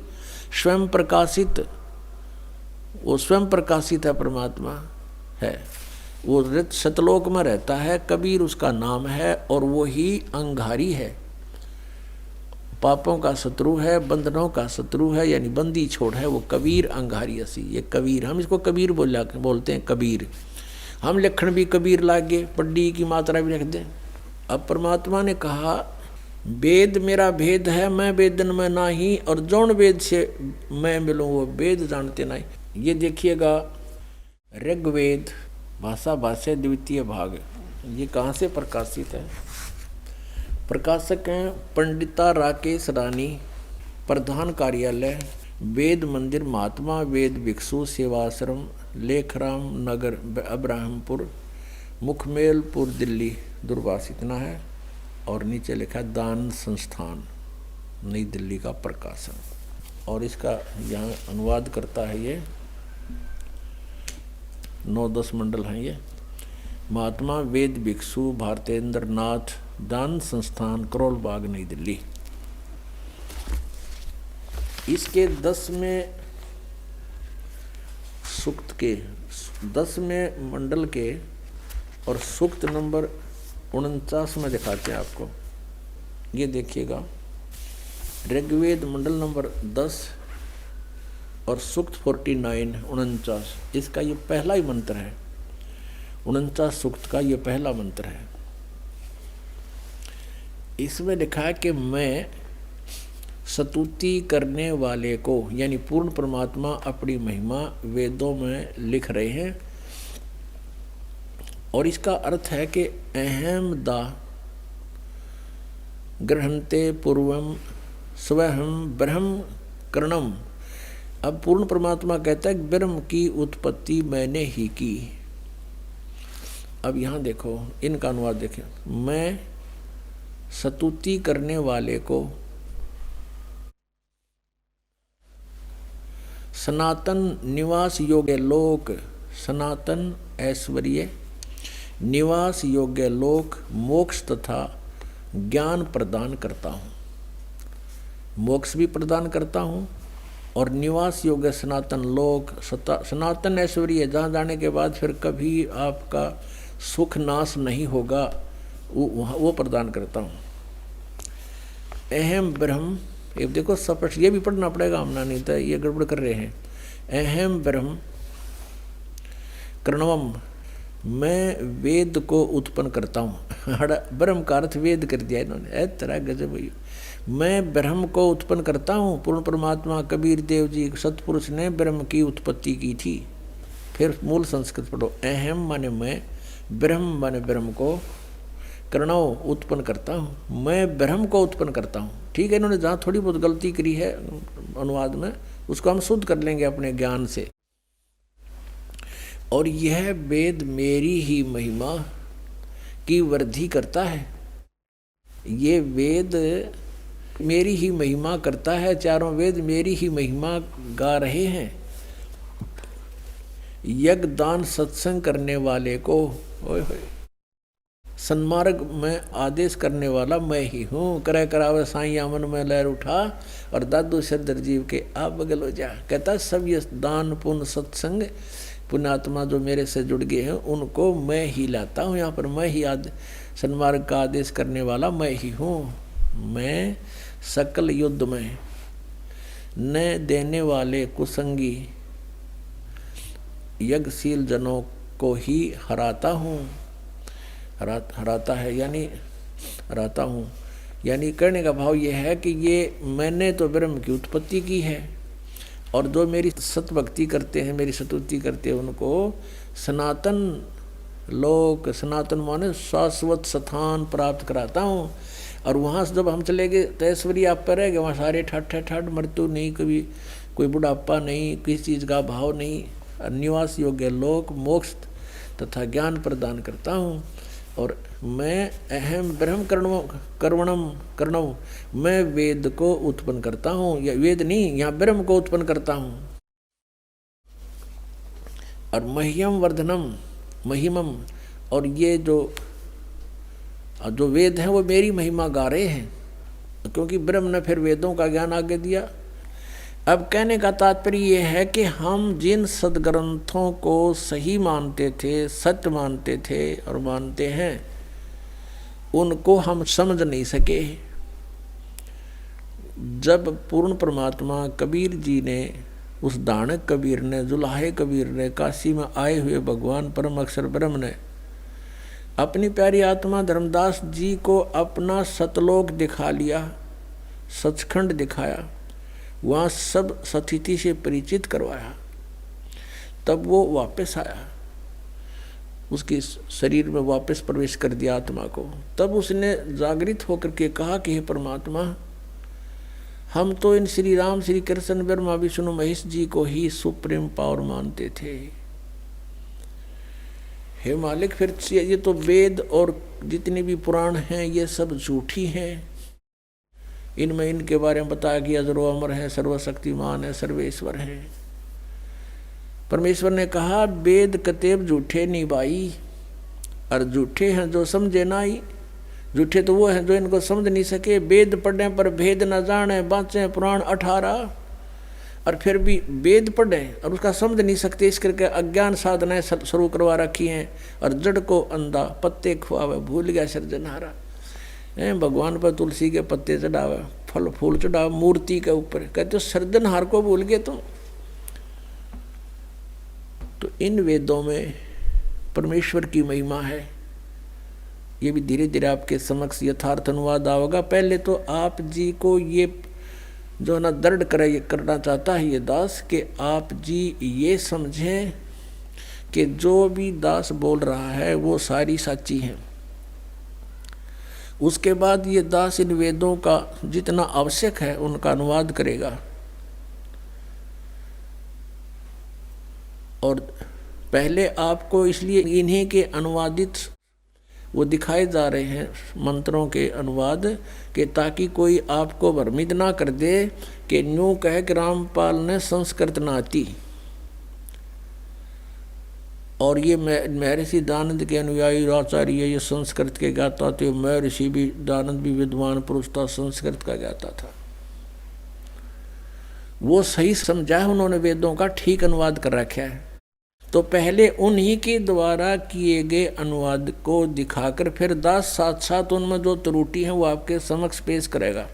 स्वयं प्रकाशित, वो स्वयं प्रकाशित है, परमात्मा है, वो रित सतलोक में रहता है। कबीर उसका नाम है और वो ही अंगारी है, पापों का शत्रु है, बंधनों का शत्रु है, यानी बंदी छोड़ है वो कबीर अंगारी असी। ये कबीर, हम इसको कबीर बोलते हैं कबीर। हम लक्षण भी कबीर लागे, पड्डी की मात्रा भी रख दें। अब परमात्मा ने कहा वेद मेरा भेद है, मैं वेदन में नाही, और जौन वेद से मैं मिलूँ वो वेद जानते नहीं। ये देखिएगा ऋग्वेद भाषा भाष्य द्वितीय भाग, ये कहाँ से प्रकाशित है? प्रकाशक हैं पंडिता राकेश रानी, प्रधान कार्यालय वेद मंदिर महात्मा वेद भिक्षु सेवाश्रम लेखराम नगर अब्राहमपुर मुखमेलपुर दिल्ली दूरभाष इतना है। और नीचे लिखा दान संस्थान नई दिल्ली का प्रकाशन। और इसका यहाँ अनुवाद करता है ये 9-10 मंडल हैं ये। महात्मा वेद भिक्षु भारतेंद्र नाथ दान संस्थान करोल बाग नई दिल्ली। इसके 10वें सूक्त के 10वें मंडल के और सूक्त नंबर 49 में दिखाते हैं आपको। ये देखिएगा ऋग्वेद मंडल नंबर 10 और सूक्त 49 इसका ये पहला ही मंत्र है। 49 सूक्त का ये पहला मंत्र है। इसमें लिखा है कि मैं स्तुति करने वाले को, यानी पूर्ण परमात्मा अपनी महिमा वेदों में लिख रहे हैं। और इसका अर्थ है कि अहम दा गृहन्ते पूर्वम स्वहम ब्रह्म करणम। अब पूर्ण परमात्मा कहता है कि ब्रह्म की उत्पत्ति मैंने ही की। अब यहाँ देखो इनका अनुवाद देखें, मैं स्तुति करने वाले को सनातन निवास योग्य लोक, सनातन ऐश्वर्य निवास योग्य लोक मोक्ष तथा ज्ञान प्रदान करता हूँ। मोक्ष भी प्रदान करता हूँ और निवास योग्य सनातन लोक सनातन ऐश्वर्य जहाँ जाने के बाद फिर कभी आपका सुख नाश नहीं होगा, वो प्रदान करता हूँ। अहम ब्रह्म, ये देखो स्पष्ट, ये भी पढ़ना पड़ेगा, हमने नहीं था ये गड़बड़ कर रहे हैं। अहम ब्रह्म कर्णवम, मैं वेद को उत्पन्न करता हूँ। ब्रह्म का अर्थ वेद कर दिया इन्होंने, तरह गजब हुई। मैं ब्रह्म को उत्पन्न करता हूँ। पूर्ण परमात्मा कबीर देव जी सतपुरुष ने ब्रह्म की उत्पत्ति की थी। फिर मूल संस्कृत पढ़ो, अहम माने मैं, ब्रह्म माने ब्रह्म को, करणव उत्पन्न करता हूँ, मैं ब्रह्म को उत्पन्न करता हूँ। ठीक है, इन्होंने जहाँ थोड़ी बहुत गलती करी है अनुवाद में उसको हम शुद्ध कर लेंगे अपने ज्ञान से। और यह वेद मेरी ही महिमा की वृद्धि करता है। ये वेद मेरी ही महिमा करता है, चारों वेद मेरी ही महिमा गा रहे हैं। यज्ञ दान सत्संग करने वाले को सन्मार्ग में आदेश करने वाला मैं ही हूँ। करे करावे साईं आमन में लहर उठा और दादू सिद्धर जीव के आप बगल हो जा। कहता सब ये दान पुण्य सत्संग पुण्यात्मा जो मेरे से जुड़ गए हैं उनको मैं ही लाता हूँ। यहाँ पर मैं ही सन्मार्ग का आदेश करने वाला मैं ही हूँ। मैं सकल युद्ध में न देने वाले कुसंगी यज्ञशील जनों को ही हराता हूँ। हराता है यानी हराता हूँ, यानी कहने का भाव ये है कि ये मैंने तो ब्रह्म की उत्पत्ति की है और जो मेरी सतभक्ति करते हैं, मेरी स्तुति करते हैं, उनको सनातन लोक, सनातन माने शाश्वत स्थान प्राप्त कराता हूँ। और वहाँ से जब हम चले गए तो ऐश्वर्य आप पर रहेगा, वहाँ सारे ठाठ मृत्यु नहीं, कभी कोई बुढ़ापा नहीं, किसी चीज़ का भाव नहीं। निवास योग्य लोक मोक्ष तथा ज्ञान प्रदान करता हूँ। और मैं अहम ब्रह्म कर्णव, मैं वेद को उत्पन्न करता हूँ। या वेद नहीं, यहाँ ब्रह्म को उत्पन्न करता हूँ। और मह्यम वर्धनम महिमम, और ये जो वेद हैं वो मेरी महिमा गा रहे हैं, क्योंकि ब्रह्म ने फिर वेदों का ज्ञान आगे दिया। अब कहने का तात्पर्य ये है कि हम जिन सदग्रंथों को सही मानते थे, सत्य मानते थे और मानते हैं, उनको हम समझ नहीं सके। जब पूर्ण परमात्मा कबीर जी ने, उस दानक कबीर ने, जुलाहे कबीर ने, काशी में आए हुए भगवान परम अक्षर ब्रह्म ने अपनी प्यारी आत्मा धर्मदास जी को अपना सतलोक दिखा लिया, सचखंड दिखाया, वहाँ सब सतिथि से परिचित करवाया, तब वो वापस आया, उसके शरीर में वापस प्रवेश कर दिया आत्मा को। तब उसने जागृत होकर के कहा कि हे परमात्मा, हम तो इन श्री राम, श्री कृष्ण, ब्रह्मा, विष्णु, महेश जी को ही सुप्रीम पावर मानते थे। हे मालिक, फिर ये तो वेद और जितने भी पुराण हैं ये सब झूठी हैं, इनमें इनके बारे में बताया गया अजरो अमर है, सर्वशक्तिमान है, सर्वेश्वर है। परमेश्वर ने कहा वेद कतेब झूठे नहीं भाई, और झूठे हैं जो समझे ना ही। झूठे तो वो हैं जो इनको समझ नहीं सके, वेद पढ़ने पर भेद न जाने, बाँचे पुराण 18, और फिर भी वेद पढ़े और उसका समझ नहीं सकते, इस करके अज्ञान साधनाएं शुरू करवा रखी हैं। और जड़ को अंधा पत्ते खुआवे, भूल गया सृजनहारा। भगवान पर तुलसी के पत्ते चढ़ावे, फल फूल चढ़ावे मूर्ति के ऊपर, कहते हो सृजनहार को भूल गए तुम। तो इन वेदों में परमेश्वर की महिमा है, ये भी धीरे धीरे आपके समक्ष यथार्थ अनुवाद आएगा। पहले तो आप जी को ये जो ना दृढ़ करना चाहता है ये दास, कि आप जी ये समझें कि जो भी दास बोल रहा है वो सारी सच्ची है। उसके बाद ये दास इन वेदों का जितना आवश्यक है उनका अनुवाद करेगा। और पहले आपको इसलिए इन्हीं के अनुवादित वो दिखाए जा रहे हैं मंत्रों के अनुवाद, कि ताकि कोई आपको भ्रमित ना कर दे कि न्यू कहे कि रामपाल ने संस्कृत ना आती और ये महर्षि दानंद के अनुयायी आचार्य ये संस्कृत के गाता थे। महर्षि भी दानंद भी विद्वान पुरुष था, संस्कृत का गाता था। वो सही समझा है उन्होंने, वेदों का ठीक अनुवाद कर रखा है। तो पहले उन्हीं के द्वारा किए गए अनुवाद को दिखाकर फिर दास साथ साथ उनमें जो त्रुटि है वो आपके समक्ष पेश करेगा।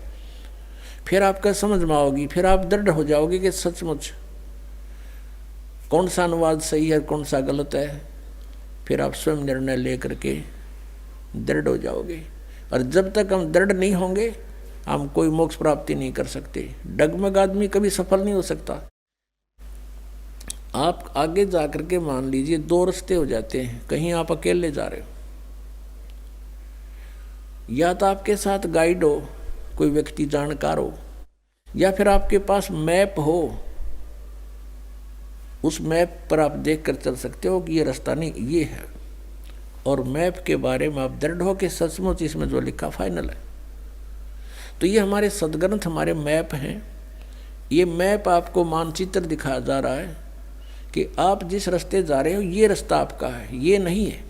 फिर आपका समझ में आओगी, फिर आप दृढ़ हो जाओगे कि सचमुच कौन सा अनुवाद सही है कौन सा गलत है। फिर आप स्वयं निर्णय लेकर के दृढ़ हो जाओगे। और जब तक हम दृढ़ नहीं होंगे हम कोई मोक्ष प्राप्ति नहीं कर सकते। डगमग आदमी कभी सफल नहीं हो सकता। आप आगे जाकर के मान लीजिए दो रास्ते हो जाते हैं। कहीं आप अकेले जा रहे हो, या तो आपके साथ गाइड हो, कोई व्यक्ति जानकार हो, या फिर आपके पास मैप हो। उस मैप पर आप देख कर चल सकते हो कि ये रास्ता नहीं ये है, और मैप के बारे में आप दृढ़ हो कि सचमुच इसमें जो लिखा फाइनल है। तो ये हमारे सदग्रंथ हमारे मैप हैं। ये मैप आपको मानचित्र दिखाया जा रहा है कि आप जिस रास्ते जा रहे हो ये रास्ता आपका है, ये नहीं है।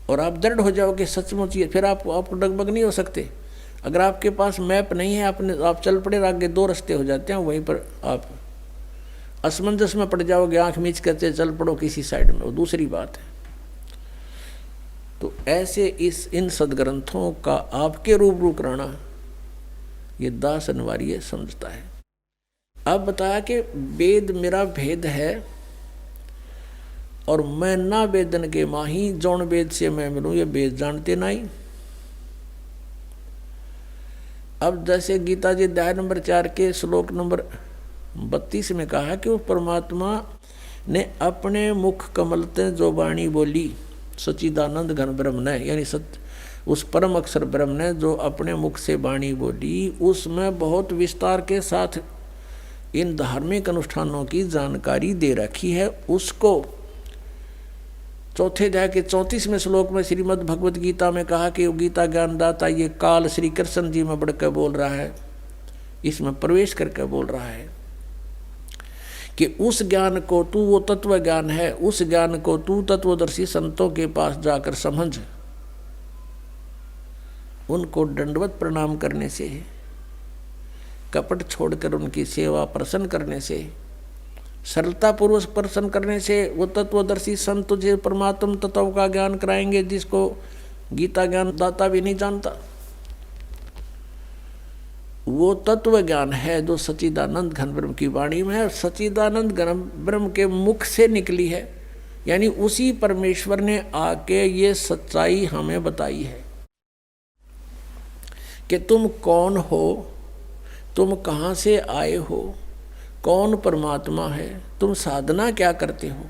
और आप दृढ़ हो जाओ कि सचमुच ये, फिर आप डगमग नहीं हो सकते। अगर आपके पास मैप नहीं है, आप चल पड़े, आगे दो रास्ते हो जाते हैं, वहीं पर आप असमंजस में पड़ जाओगे, आंख मीच करते चल पड़ो किसी साइड में, वो दूसरी बात है। तो ऐसे इन सदग्रंथों का आपके रूबरू कराना ये दास अनिवार्य समझता है। अब बताया कि वेद मेरा भेद है और मैं ना वेदन के माही, जौन वेद से मैं मिलूं ये वेद जानते नहीं। अब जैसे गीता जी अध्याय नंबर 4 के श्लोक नंबर 32 में कहा कि वो परमात्मा ने अपने मुख कमल ते जो वाणी बोली, सच्चिदानंद घन ब्रह्म ने, यानी उस परम अक्षर ब्रह्म ने जो अपने मुख से वाणी बोली, उसमें बहुत विस्तार के साथ इन धार्मिक अनुष्ठानों की जानकारी दे रखी है। उसको चौथे अध्याय के 34वें श्लोक में श्रीमद् भगवत गीता में कहा कि गीता ज्ञानदाता ये काल श्री कृष्ण जी में बढ़कर बोल रहा है, इसमें प्रवेश करके बोल रहा है कि उस ज्ञान को तू, वो तत्व ज्ञान है, उस ज्ञान को तू तत्वदर्शी संतों के पास जाकर समझ। उनको दंडवत प्रणाम करने से, कपट छोड़कर उनकी सेवा प्रसन्न करने से, सरलता पूर्वक प्रसन्न करने से वो तत्वदर्शी संत तुझे परमात्म तत्व का ज्ञान कराएंगे जिसको गीता ज्ञान दाता भी नहीं जानता। वो तत्व ज्ञान है जो सच्चिदानंद घन ब्रह्म की वाणी में है, सच्चिदानंद घन ब्रह्म के मुख से निकली है। यानी उसी परमेश्वर ने आके ये सच्चाई हमें बताई है कि तुम कौन हो, तुम कहाँ से आए हो, कौन परमात्मा है, तुम साधना क्या करते हो।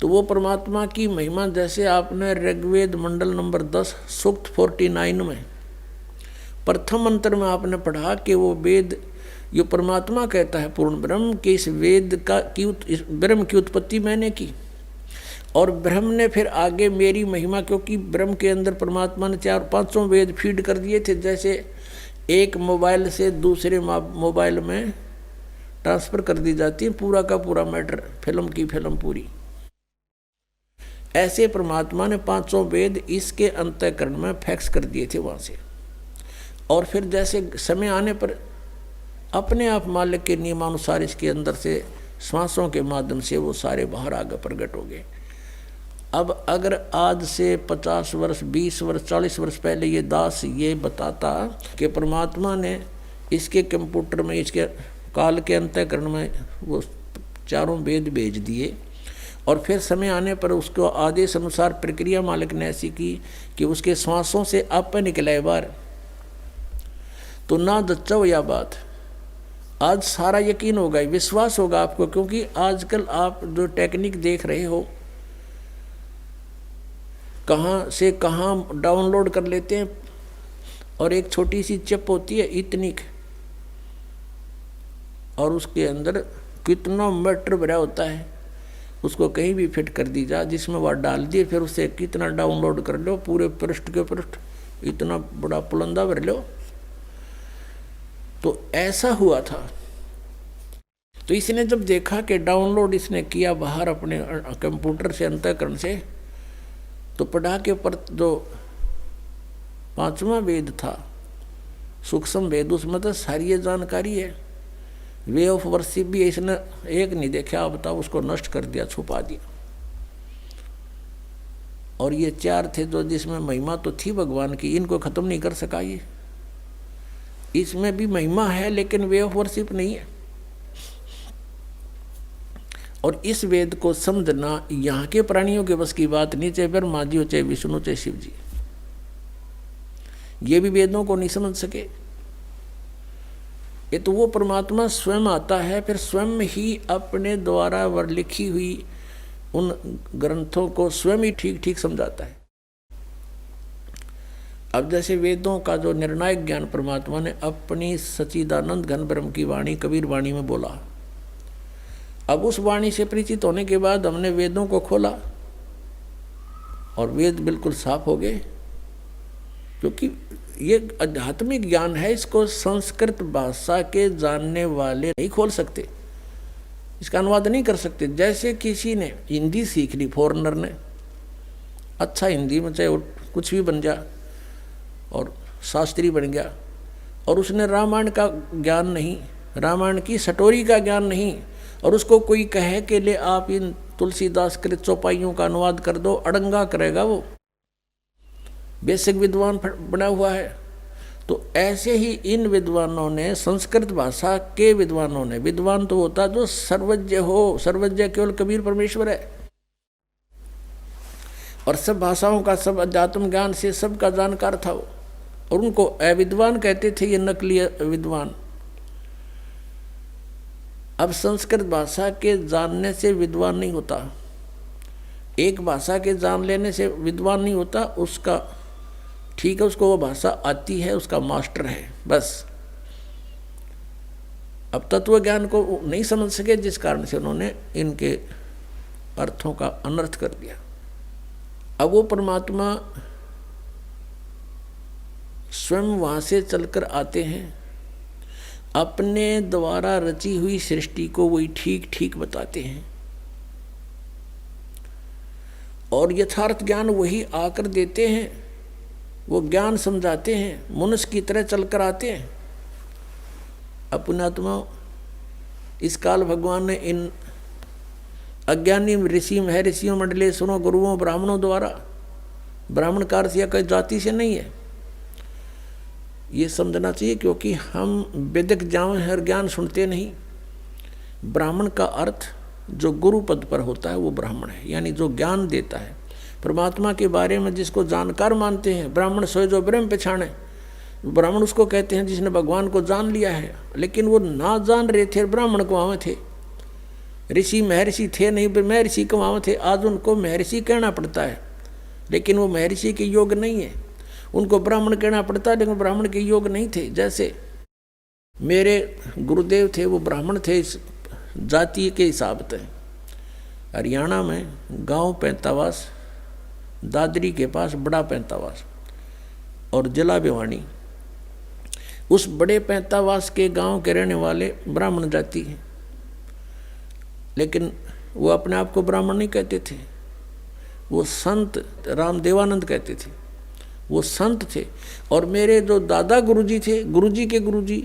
तो वो परमात्मा की महिमा जैसे आपने ऋग्वेद मंडल नंबर 10 सूक्त 49 में प्रथम मंत्र में आपने पढ़ा कि वो वेद जो परमात्मा कहता है पूर्ण ब्रह्म कि इस वेद का इस ब्रह्म की उत्पत्ति मैंने की। और ब्रह्म ने फिर आगे मेरी महिमा, क्योंकि ब्रह्म के अंदर परमात्मा ने 4-5 वेद फीड कर दिए थे, जैसे एक मोबाइल से दूसरे मोबाइल में ट्रांसफ़र कर दी जाती है पूरा का पूरा मैटर, फिल्म की फिल्म पूरी। ऐसे परमात्मा ने 5 वेद इसके अंतःकरण में फैक्स कर दिए थे वहाँ से। और फिर जैसे समय आने पर अपने आप मालिक के नियमानुसार इसके अंदर से श्वासों के माध्यम से वो सारे बाहर आगे प्रकट हो गए। अब अगर आज से 50 वर्ष, 20 वर्ष, 40 वर्ष पहले ये दास ये बताता कि परमात्मा ने इसके कंप्यूटर में, इसके काल के अंतःकरण में वो 4 वेद भेज दिए और फिर समय आने पर उसको आदेश अनुसार प्रक्रिया मालिक ने ऐसी की कि उसके श्वासों से आप निकले बाहर, तो ना दच्चो या बात। आज सारा यकीन होगा, विश्वास होगा आपको, क्योंकि आजकल आप जो टेक्निक देख रहे हो कहाँ से कहाँ डाउनलोड कर लेते हैं, और एक छोटी सी चिप होती है इतनी, और उसके अंदर कितना मैटर भरा होता है, उसको कहीं भी फिट कर दी जा, जिसमें वह डाल दिए, फिर उसे कितना डाउनलोड कर लो, पूरे पृष्ठ के पृष्ठ इतना बड़ा पुलंदा भर लो। तो ऐसा हुआ था। तो इसने जब देखा कि डाउनलोड इसने किया बाहर अपने कंप्यूटर से अंतःकरण से, तो पढ़ा के पर जो 5वां वेद था सूक्ष्म वेद, उसमें तो सारी ये जानकारी है। वे ऑफ वर्शिप भी इसने एक नहीं देखा, आप बताओ, उसको नष्ट कर दिया, छुपा दिया। और ये 4 थे जो जिसमें महिमा तो थी भगवान की, इनको खत्म नहीं कर सका ये। इसमें भी महिमा है लेकिन वे ऑफ वर्शिप नहीं है। और इस वेद को समझना यहाँ के प्राणियों के बस की बात नहीं, चाहे ब्रह्मा जी हो, चाहे विष्णु, चाहे शिव जी, ये भी वेदों को नहीं समझ सके। ये तो वो परमात्मा स्वयं आता है, फिर स्वयं ही अपने द्वारा लिखी हुई उन ग्रंथों को स्वयं ही ठीक ठीक समझाता है। अब जैसे वेदों का जो निर्णायक ज्ञान परमात्मा ने अपनी सच्चिदानंद घन ब्रह्म की वाणी कबीर वाणी में बोला, अब उस वाणी से परिचित होने के बाद हमने वेदों को खोला और वेद बिल्कुल साफ हो गए, क्योंकि ये आध्यात्मिक ज्ञान है, इसको संस्कृत भाषा के जानने वाले नहीं खोल सकते, इसका अनुवाद नहीं कर सकते। जैसे किसी ने हिंदी सीख ली, फॉरेनर ने, अच्छा हिंदी में चाहे कुछ भी बन जा और शास्त्री बन गया, और उसने रामायण का ज्ञान नहीं, रामायण की सटोरी का ज्ञान नहीं, और उसको कोई कहे कि ले आप इन तुलसीदास कृत चौपाइयों का अनुवाद कर दो, अड़ंगा करेगा वो, बेसिक विद्वान बना हुआ है। तो ऐसे ही इन विद्वानों ने, संस्कृत भाषा के विद्वानों ने, विद्वान तो होता जो सर्वज्ञ हो, सर्वज्ञ केवल कबीर परमेश्वर है, और सब भाषाओं का, सब अध्यात्म ज्ञान से सबका जानकार था वो, और उनको अविद्वान कहते थे, ये नकली विद्वान। अब संस्कृत भाषा के जानने से विद्वान नहीं होता, एक भाषा के जान लेने से विद्वान नहीं होता, उसका ठीक है, उसको वो भाषा आती है, उसका मास्टर है, बस। अब तत्व ज्ञान को नहीं समझ सके, जिस कारण से उन्होंने इनके अर्थों का अनर्थ कर दिया। अब वो परमात्मा स्वयं वहाँ से चलकर आते हैं अपने द्वारा रची हुई सृष्टि को वही ठीक ठीक बताते हैं और यथार्थ ज्ञान वही आकर देते हैं। वो ज्ञान समझाते हैं, मनुष्य की तरह चलकर आते हैं। अपनात्मा इस काल भगवान ने इन अज्ञानी ऋषि महर्षियों मंडलेश्वरों गुरुओं ब्राह्मणों द्वारा, ब्राह्मण का अर्थ या कोई जाति से नहीं है, ये समझना चाहिए, क्योंकि हम वेदिक हर ज्ञान सुनते नहीं। ब्राह्मण का अर्थ जो गुरु पद पर होता है वो ब्राह्मण है, यानी जो ज्ञान देता है परमात्मा के बारे में, जिसको जानकार मानते हैं। ब्राह्मण सोए जो ब्रह्म पहचाने, ब्राह्मण उसको कहते हैं जिसने भगवान को जान लिया है। लेकिन वो ना जान रहे थे, ब्राह्मण को वहाँ थे, ऋषि महर्षि थे नहीं, महर्षि को वहाँ थे। आज उनको महर्षि कहना पड़ता है, लेकिन वो महर्षि के योग नहीं है। उनको ब्राह्मण कहना पड़ता है, लेकिन ब्राह्मण के योग नहीं थे। जैसे मेरे गुरुदेव थे, वो ब्राह्मण थे इस जाति के हिसाब से। हरियाणा में गांव पैंतावास, दादरी के पास बड़ा पैंतावास और जिला भिवानी, उस बड़े पैंतावास के गांव के रहने वाले ब्राह्मण जाति हैं। लेकिन वो अपने आप को ब्राह्मण नहीं कहते थे, वो संत रामदेवानंद कहते थे, वो संत थे। और मेरे जो दादा गुरुजी थे, गुरुजी के गुरुजी,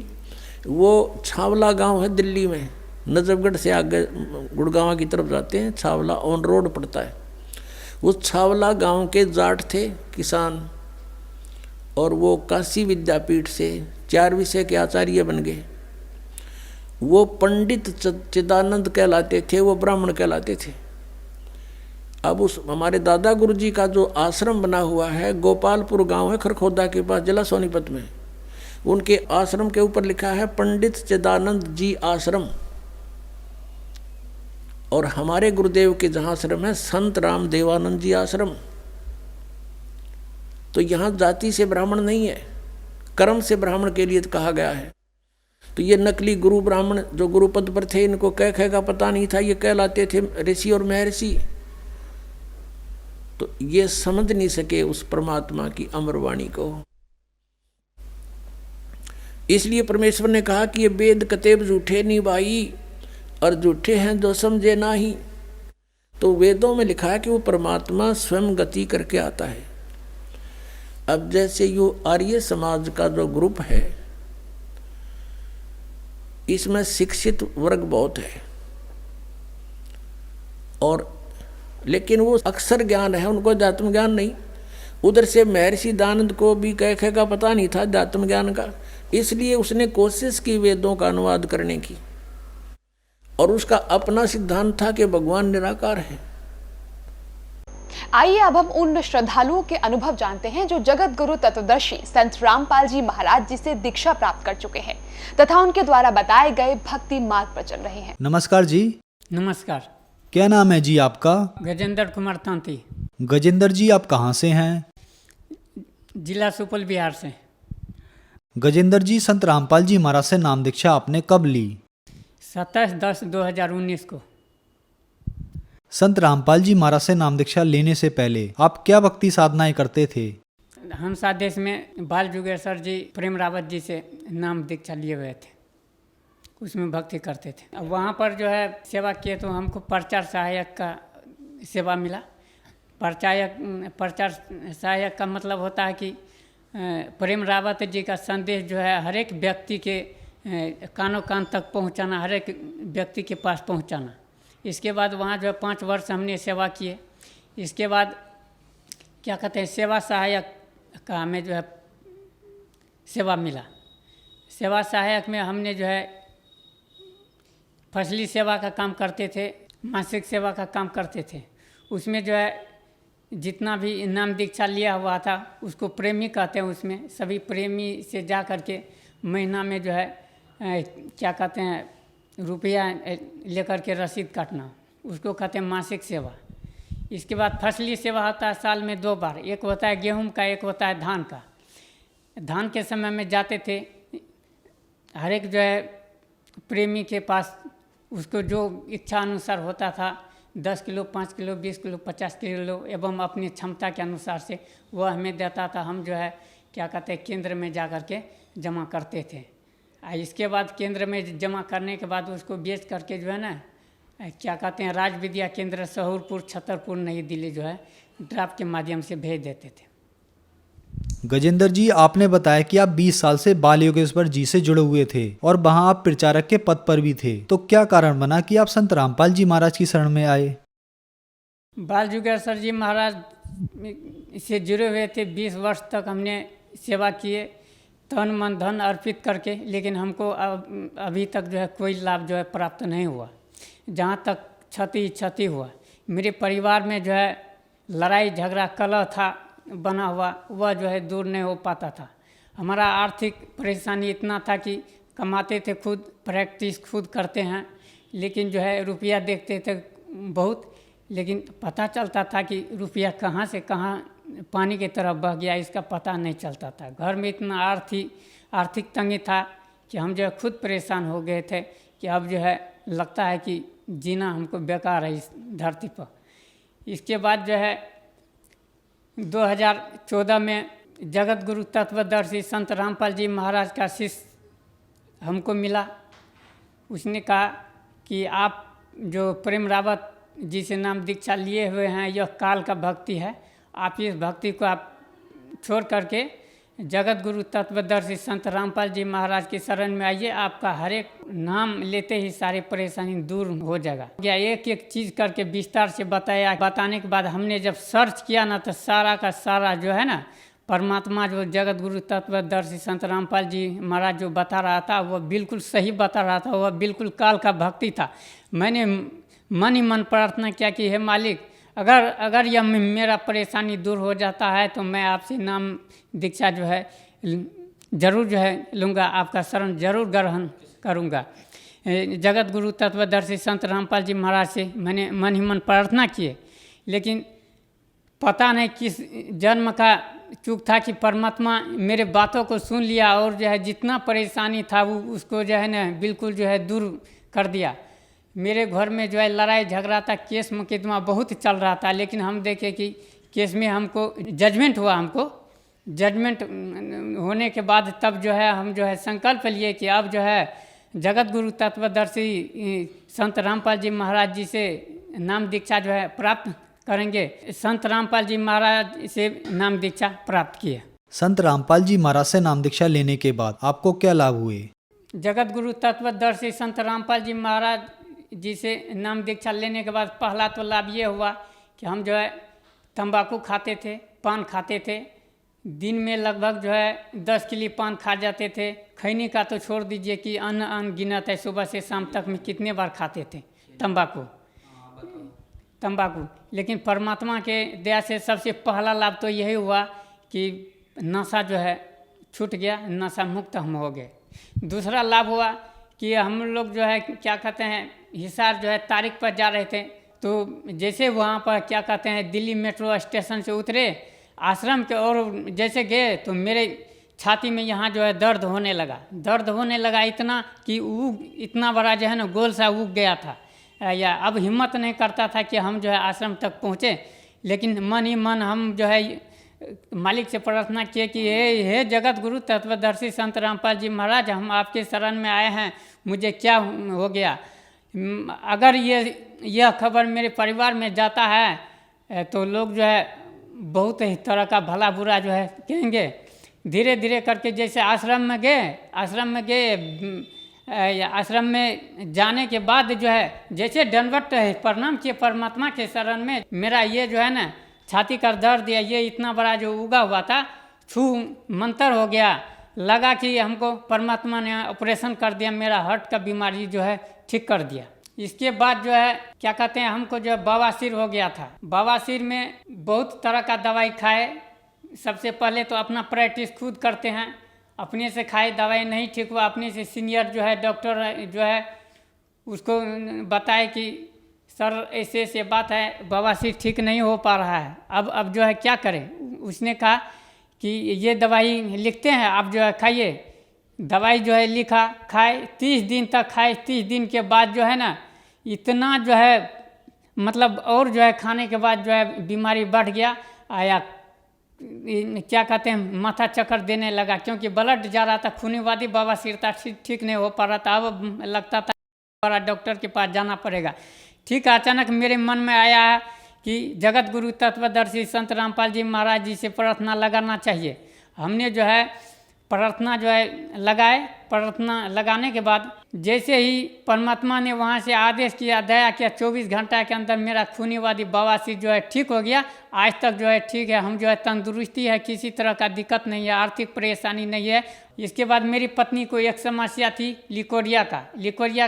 वो छावला गांव है दिल्ली में, नजफगढ़ से आगे गुड़गांव की तरफ जाते हैं, छावला ऑन रोड पड़ता है। उस छावला गांव के जाट थे, किसान, और वो काशी विद्यापीठ से 4 विषय के आचार्य बन गए। वो पंडित चिदानंद कहलाते थे, वो ब्राह्मण कहलाते थे। अब उस हमारे दादा गुरुजी का जो आश्रम बना हुआ है, गोपालपुर गांव है खरखोदा के पास, जिला सोनीपत में, उनके आश्रम के ऊपर लिखा है पंडित चिदानंद जी आश्रम। और हमारे गुरुदेव के जहाँ आश्रम है संत राम देवानंद जी आश्रम। तो यहाँ जाति से ब्राह्मण नहीं है, कर्म से ब्राह्मण के लिए कहा गया है। तो ये नकली गुरु ब्राह्मण जो गुरु पद पर थे, इनको कह का पता नहीं था, ये कहलाते थे ऋषि और महर्षि। तो ये समझ नहीं सके उस परमात्मा की अमर वाणी को। इसलिए परमेश्वर ने कहा कि ये वेद कतेब झूठे नहीं भाई, और झूठे हैं जो समझे ना ही। तो वेदों में लिखा है कि वो परमात्मा स्वयं गति करके आता है। अब जैसे यो आर्य समाज का जो ग्रुप है, इसमें शिक्षित वर्ग बहुत है, और लेकिन वो अक्षर ज्ञान है, उनको अध्यात्म ज्ञान नहीं। उधर से महर्षि दानंद को भी कह का पता नहीं था अध्यात्म ज्ञान का, इसलिए उसने कोशिश की वेदों का अनुवाद करने की, और उसका अपना सिद्धांत था कि भगवान निराकार है। आइए अब हम उन श्रद्धालुओं के अनुभव जानते हैं जो जगत गुरु तत्वदर्शी संत रामपाल जी महाराज जी से दीक्षा प्राप्त कर चुके हैं तथा उनके द्वारा बताए गए भक्ति मार्ग पर चल रहे हैं। नमस्कार जी। नमस्कार। क्या नाम है जी आपका? गजेंद्र कुमार तांती। गजेंद्र जी, आप कहाँ से हैं? जिला सुपौल, बिहार से। गजेंद्र जी, संत रामपाल जी महाराज से नाम दीक्षा आपने कब ली? 27/10/2019 को। संत रामपाल जी महाराज से नाम दीक्षा लेने से पहले आप क्या भक्ति साधनाएं करते थे? हम सादेश में बाल जुगेश्वर जी, प्रेम रावत जी से नाम दीक्षा लिए हुए थे, उसमें भक्ति करते थे। अब वहाँ पर जो है सेवा किए तो हमको प्रचार सहायक का सेवा मिला। प्रचार सहायक का मतलब होता है कि प्रेम रावत जी का संदेश जो है हर एक व्यक्ति के कानों कान तक पहुंचाना, हर एक व्यक्ति के पास पहुंचाना। इसके बाद वहाँ जो है 5 वर्ष हमने सेवा किए। इसके बाद क्या कहते हैं, सेवा सहायक का हमें जो है सेवा मिला। सेवा सहायक में हमने जो है फसली सेवा का काम करते थे, मासिक सेवा का काम करते थे। उसमें जो है जितना भी नाम दीक्षा लिया हुआ था उसको प्रेमी कहते हैं। उसमें सभी प्रेमी से जा कर के महीना में जो है क्या कहते हैं रुपया लेकर के रसीद काटना, उसको कहते हैं मासिक सेवा। इसके बाद फसली सेवा होता है साल में 2 बार, एक होता है गेहूं का, एक होता है धान का। धान के समय में जाते थे, हर एक जो है प्रेमी के पास उसको जो इच्छा अनुसार होता था 10 किलो, 5 किलो, 20 किलो, 50 किलो एवं अपनी क्षमता के अनुसार से वह हमें देता था। हम जो है क्या कहते हैं केंद्र में जा कर के जमा करते थे। इसके बाद केंद्र में जमा करने के बाद उसको बेच करके जो है ना क्या कहते हैं राज विद्या केंद्र सहूरपुर, छतरपुर, नई दिल्ली जो है ड्राफ्ट के माध्यम से भेज देते थे। गजेंद्र जी, आपने बताया कि आप 20 साल से बाल योगेश्वर जी से जुड़े हुए थे और वहां आप प्रचारक के पद पर भी थे, तो क्या कारण बना कि आप संत रामपाल जी महाराज की शरण में आए? बाल योगेश्वर जी महाराज से जुड़े हुए थे। 20 वर्ष तक हमने सेवा किए, तन मन धन अर्पित करके, लेकिन हमको अभी तक जो है कोई लाभ जो है प्राप्त नहीं हुआ। जहाँ तक क्षति हुआ, मेरे परिवार में जो है लड़ाई झगड़ा कलह था बना हुआ, वह जो है दूर नहीं हो पाता था। हमारा आर्थिक परेशानी इतना था कि कमाते थे खुद, प्रैक्टिस खुद करते हैं, लेकिन जो है रुपया देखते थे बहुत, लेकिन पता चलता था कि रुपया कहाँ से कहाँ पानी की तरफ बह गया, इसका पता नहीं चलता था। घर में इतना आर्थिक तंगी था कि हम जो है खुद परेशान हो गए थे कि अब जो है लगता है कि जीना हमको बेकार है इस धरती पर। इसके बाद जो है 2014 में जगत गुरु तत्वदर्शी संत रामपाल जी महाराज का शिष्य हमको मिला। उसने कहा कि आप जो प्रेम रावत जी से नाम दीक्षा लिए हुए हैं, यह काल का भक्ति है, आप इस भक्ति को आप छोड़ करके जगत गुरु तत्वदर्शी संत रामपाल जी महाराज की शरण में आइए, आपका हर एक नाम लेते ही सारी परेशानी दूर हो जाएगा। क्या एक एक चीज़ करके विस्तार से बताया। बताने के बाद हमने जब सर्च किया ना, तो सारा का सारा जो है ना परमात्मा जो जगत गुरु तत्वदर्शी संत रामपाल जी महाराज जो बता रहा था, वह बिल्कुल सही बता रहा था, वह बिल्कुल काल का भक्ति था। मैंने मन ही मन प्रार्थना किया कि हे मालिक, अगर यह मेरा परेशानी दूर हो जाता है तो मैं आपसे नाम दीक्षा जो है जरूर जो है लूँगा, आपका शरण जरूर ग्रहण करूँगा। जगत गुरु तत्वदर्शी संत रामपाल जी महाराज से मैंने मन ही मन प्रार्थना किए, लेकिन पता नहीं किस जन्म का चूक था कि परमात्मा मेरे बातों को सुन लिया और जो है जितना परेशानी था वो उसको जो है ना बिल्कुल जो है दूर कर दिया। मेरे घर में जो है लड़ाई झगड़ा था, केस मुकदमा बहुत चल रहा था, लेकिन हम देखे कि केस में हमको जजमेंट हुआ। हमको जजमेंट होने के बाद तब जो है हम जो है संकल्प लिए कि अब जो है जगत गुरु तत्वदर्शी संत रामपाल जी महाराज जी से नाम दीक्षा जो है प्राप्त करेंगे। संत रामपाल जी महाराज से नाम दीक्षा प्राप्त किए। संत रामपाल जी महाराज से नाम दीक्षा लेने के बाद आपको क्या लाभ हुए? जगत गुरु तत्वदर्शी संत रामपाल जी महाराज जी से नाम दीक्षा लेने के बाद पहला तो लाभ ये हुआ कि हम जो है तंबाकू खाते थे, पान खाते थे। दिन में लगभग जो है 10 किलो पान खा जाते थे। खैनी का तो छोड़ दीजिए कि अन्न गिनत है, सुबह से शाम तक में कितने बार खाते थे तंबाकू। लेकिन परमात्मा के दया से सबसे पहला लाभ तो यही हुआ कि नशा जो है छूट गया, नशा मुक्त हम हो गए। दूसरा लाभ हुआ कि हम लोग जो है क्या कहते हैं हिसार जो है तारीख पर जा रहे थे, तो जैसे वहाँ पर क्या कहते हैं दिल्ली मेट्रो स्टेशन से उतरे, आश्रम के और जैसे गए तो मेरे छाती में यहाँ जो है दर्द होने लगा इतना कि इतना बड़ा जो है ना गोल सा उग गया था। या अब हिम्मत नहीं करता था कि हम जो है आश्रम तक पहुँचे, लेकिन मन ही मन हम जो है मालिक से प्रार्थना किए कि हे जगत गुरु तत्वदर्शी संत रामपाल जी महाराज, हम आपके शरण में आए हैं, मुझे क्या हो गया? अगर यह खबर मेरे परिवार में जाता है तो लोग जो है बहुत ही तरह का भला बुरा जो है कहेंगे। धीरे धीरे करके जैसे आश्रम में जाने के बाद जो है जैसे दंडवत प्रणाम किए परमात्मा के शरण में, मेरा ये जो है ना छाती का दर्द या ये इतना बड़ा जो उगा हुआ था छू मंतर हो गया। लगा कि हमको परमात्मा ने ऑपरेशन कर दिया, मेरा हार्ट का बीमारी जो है ठीक कर दिया। इसके बाद जो है क्या कहते हैं हमको जो है बवासीर हो गया था। बवासीर में बहुत तरह का दवाई खाए। सबसे पहले तो अपना प्रैक्टिस खुद करते हैं, अपने से खाए, दवाई नहीं ठीक हुआ, अपने से सीनियर जो है डॉक्टर जो है उसको बताए कि सर ऐसे बात है, बवासीर ठीक नहीं हो पा रहा है, अब जो है क्या करें? उसने कहा कि ये दवाई लिखते हैं, आप जो है खाइए। दवाई जो है लिखा, खाए, 30 दिन तक खाए। 30 दिन के बाद जो है ना इतना जो है मतलब और जो है खाने के बाद जो है बीमारी बढ़ गया। आया क्या कहते हैं माथा चक्कर देने लगा, क्योंकि ब्लड जा रहा था, खूनी वादी बवासीर था, ठीक नहीं हो पा रहा था। अब लगता था बड़ा डॉक्टर के पास जाना पड़ेगा। ठीक है, अचानक मेरे मन में आया कि जगत गुरु तत्वदर्शी संत रामपाल जी महाराज जी से प्रार्थना लगाना चाहिए। हमने जो है प्रार्थना जो है लगाए। प्रार्थना लगाने के बाद जैसे ही परमात्मा ने वहाँ से आदेश किया, दया किया, 24 घंटा के अंदर मेरा खूनीवादी बवासीर जो है ठीक हो गया। आज तक जो है ठीक है, हम जो है तंदुरुस्ती है, किसी तरह का दिक्कत नहीं है, आर्थिक परेशानी नहीं है। इसके बाद मेरी पत्नी को एक समस्या थी लिकोरिया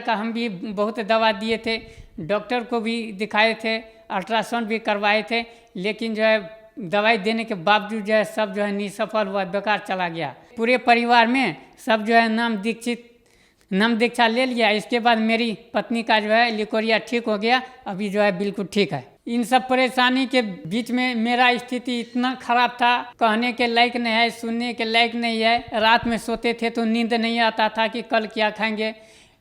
का हम भी बहुत दवा दिए थे, डॉक्टर को भी दिखाए थे, अल्ट्रासाउंड भी करवाए थे, लेकिन जो है दवाई देने के बावजूद जो है सब जो है निसफल हुआ, बेकार चला गया। पूरे परिवार में सब जो है नाम दीक्षा ले लिया। इसके बाद मेरी पत्नी का जो है लिकोरिया ठीक हो गया, अभी जो है बिल्कुल ठीक है। इन सब परेशानी के बीच में मेरा स्थिति इतना खराब था, कहने के लायक नहीं है, सुनने के लायक नहीं है। रात में सोते थे तो नींद नहीं आता था कि कल क्या खाएंगे।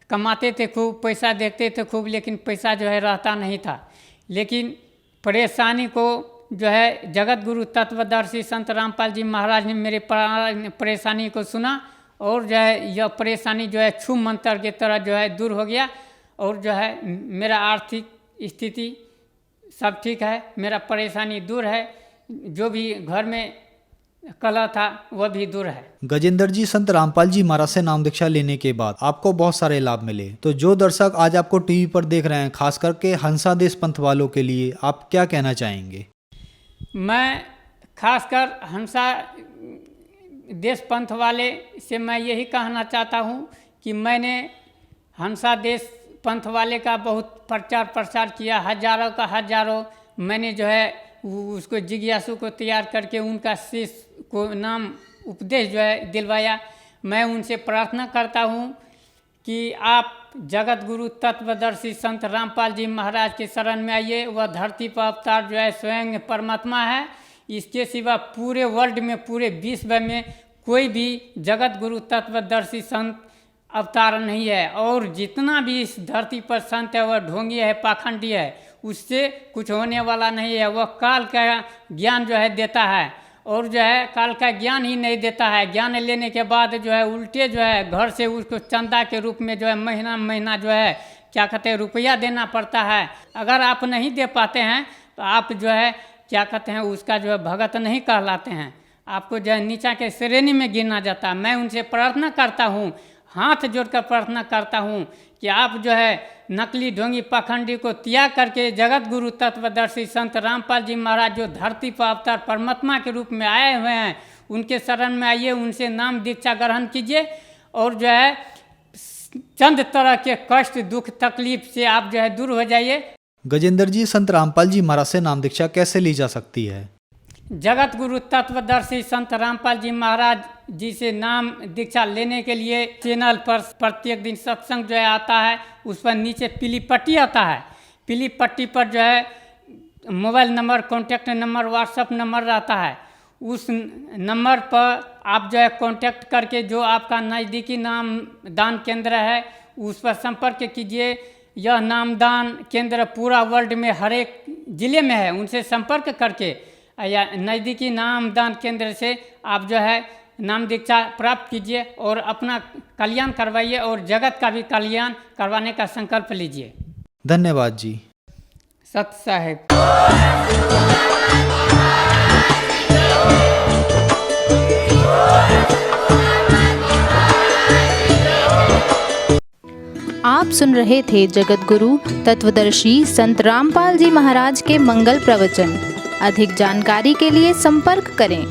कमाते थे खूब, पैसा देखते थे खूब, लेकिन पैसा जो है रहता नहीं था। लेकिन परेशानी को जो है जगत गुरु तत्वदर्शी संत रामपाल जी महाराज ने मेरे परेशानी को सुना और जो है यह परेशानी जो है छू मंत्र के तरह जो है दूर हो गया। और जो है मेरा आर्थिक स्थिति सब ठीक है, मेरा परेशानी दूर है, जो भी घर में कला था वह भी दूर है। गजेंद्र जी, संत रामपाल जी महाराज से नाम दीक्षा लेने के बाद आपको बहुत सारे लाभ मिले, तो जो दर्शक आज आपको टीवी पर देख रहे हैं, खास करके हंसा देश पंथ वालों के लिए आप क्या कहना चाहेंगे? मैं खासकर हंसा देश पंथ वाले से मैं यही कहना चाहता हूँ कि मैंने हंसा देश पंथ वाले का बहुत प्रचार प्रसार किया, हजारों मैंने जो है उसको जिज्ञासु को तैयार करके उनका शिष्य को नाम उपदेश जो है दिलवाया। मैं उनसे प्रार्थना करता हूँ कि आप जगत गुरु तत्वदर्शी संत रामपाल जी महाराज के शरण में आइए। वह धरती पर अवतार जो है स्वयं परमात्मा है। इसके सिवा पूरे वर्ल्ड में, पूरे विश्व में कोई भी जगत गुरु तत्वदर्शी संत अवतार नहीं है। और जितना भी इस धरती पर संत है वह ढोंगी है, पाखंडी है, उससे कुछ होने वाला नहीं है। वह काल का ज्ञान जो है देता है और जो है काल का ज्ञान ही नहीं देता है। ज्ञान लेने के बाद जो है उल्टे जो है घर से उसको चंदा के रूप में जो है महीना जो है क्या कहते हैं रुपया देना पड़ता है। अगर आप नहीं दे पाते हैं तो आप जो है क्या कहते हैं उसका जो है भगत नहीं कहलाते हैं, आपको जो है नीचा के श्रेणी में गिना जाता है। मैं उनसे प्रार्थना करता हूँ, हाथ जोड़कर प्रार्थना करता हूँ कि आप जो है नकली ढोंगी पाखंडी को त्याग करके जगत गुरु तत्वदर्शी संत रामपाल जी महाराज जो धरती पर अवतार परमात्मा के रूप में आए हुए हैं उनके शरण में आइए, उनसे नाम दीक्षा ग्रहण कीजिए और जो है चंद तरह के कष्ट दुख तकलीफ से आप जो है दूर हो जाइए। गजेंद्र जी, संत रामपाल जी महाराज से नाम दीक्षा कैसे ली जा सकती है? जगत गुरु तत्वदर्शी संत रामपाल जी महाराज जी से नाम दीक्षा लेने के लिए चैनल पर प्रत्येक दिन सत्संग जो है आता है, उस पर नीचे पीली पट्टी आता है। पीली पट्टी पर जो है mobile number, contact number, WhatsApp number रहता है। उस नंबर पर आप जो है कॉन्टैक्ट करके जो आपका नज़दीकी नाम दान केंद्र है उस पर संपर्क कीजिए। यह नामदान केंद्र पूरा वर्ल्ड में हर एक ज़िले में है। उनसे संपर्क करके या नज़दीकी नामदान केंद्र से आप जो है नाम दीक्षा प्राप्त कीजिए और अपना कल्याण करवाइए और जगत का भी कल्याण करवाने का संकल्प लीजिए। धन्यवाद जी। सत साहेब। आप सुन रहे थे जगत गुरु तत्वदर्शी संत रामपाल जी महाराज के मंगल प्रवचन। अधिक जानकारी के लिए संपर्क करें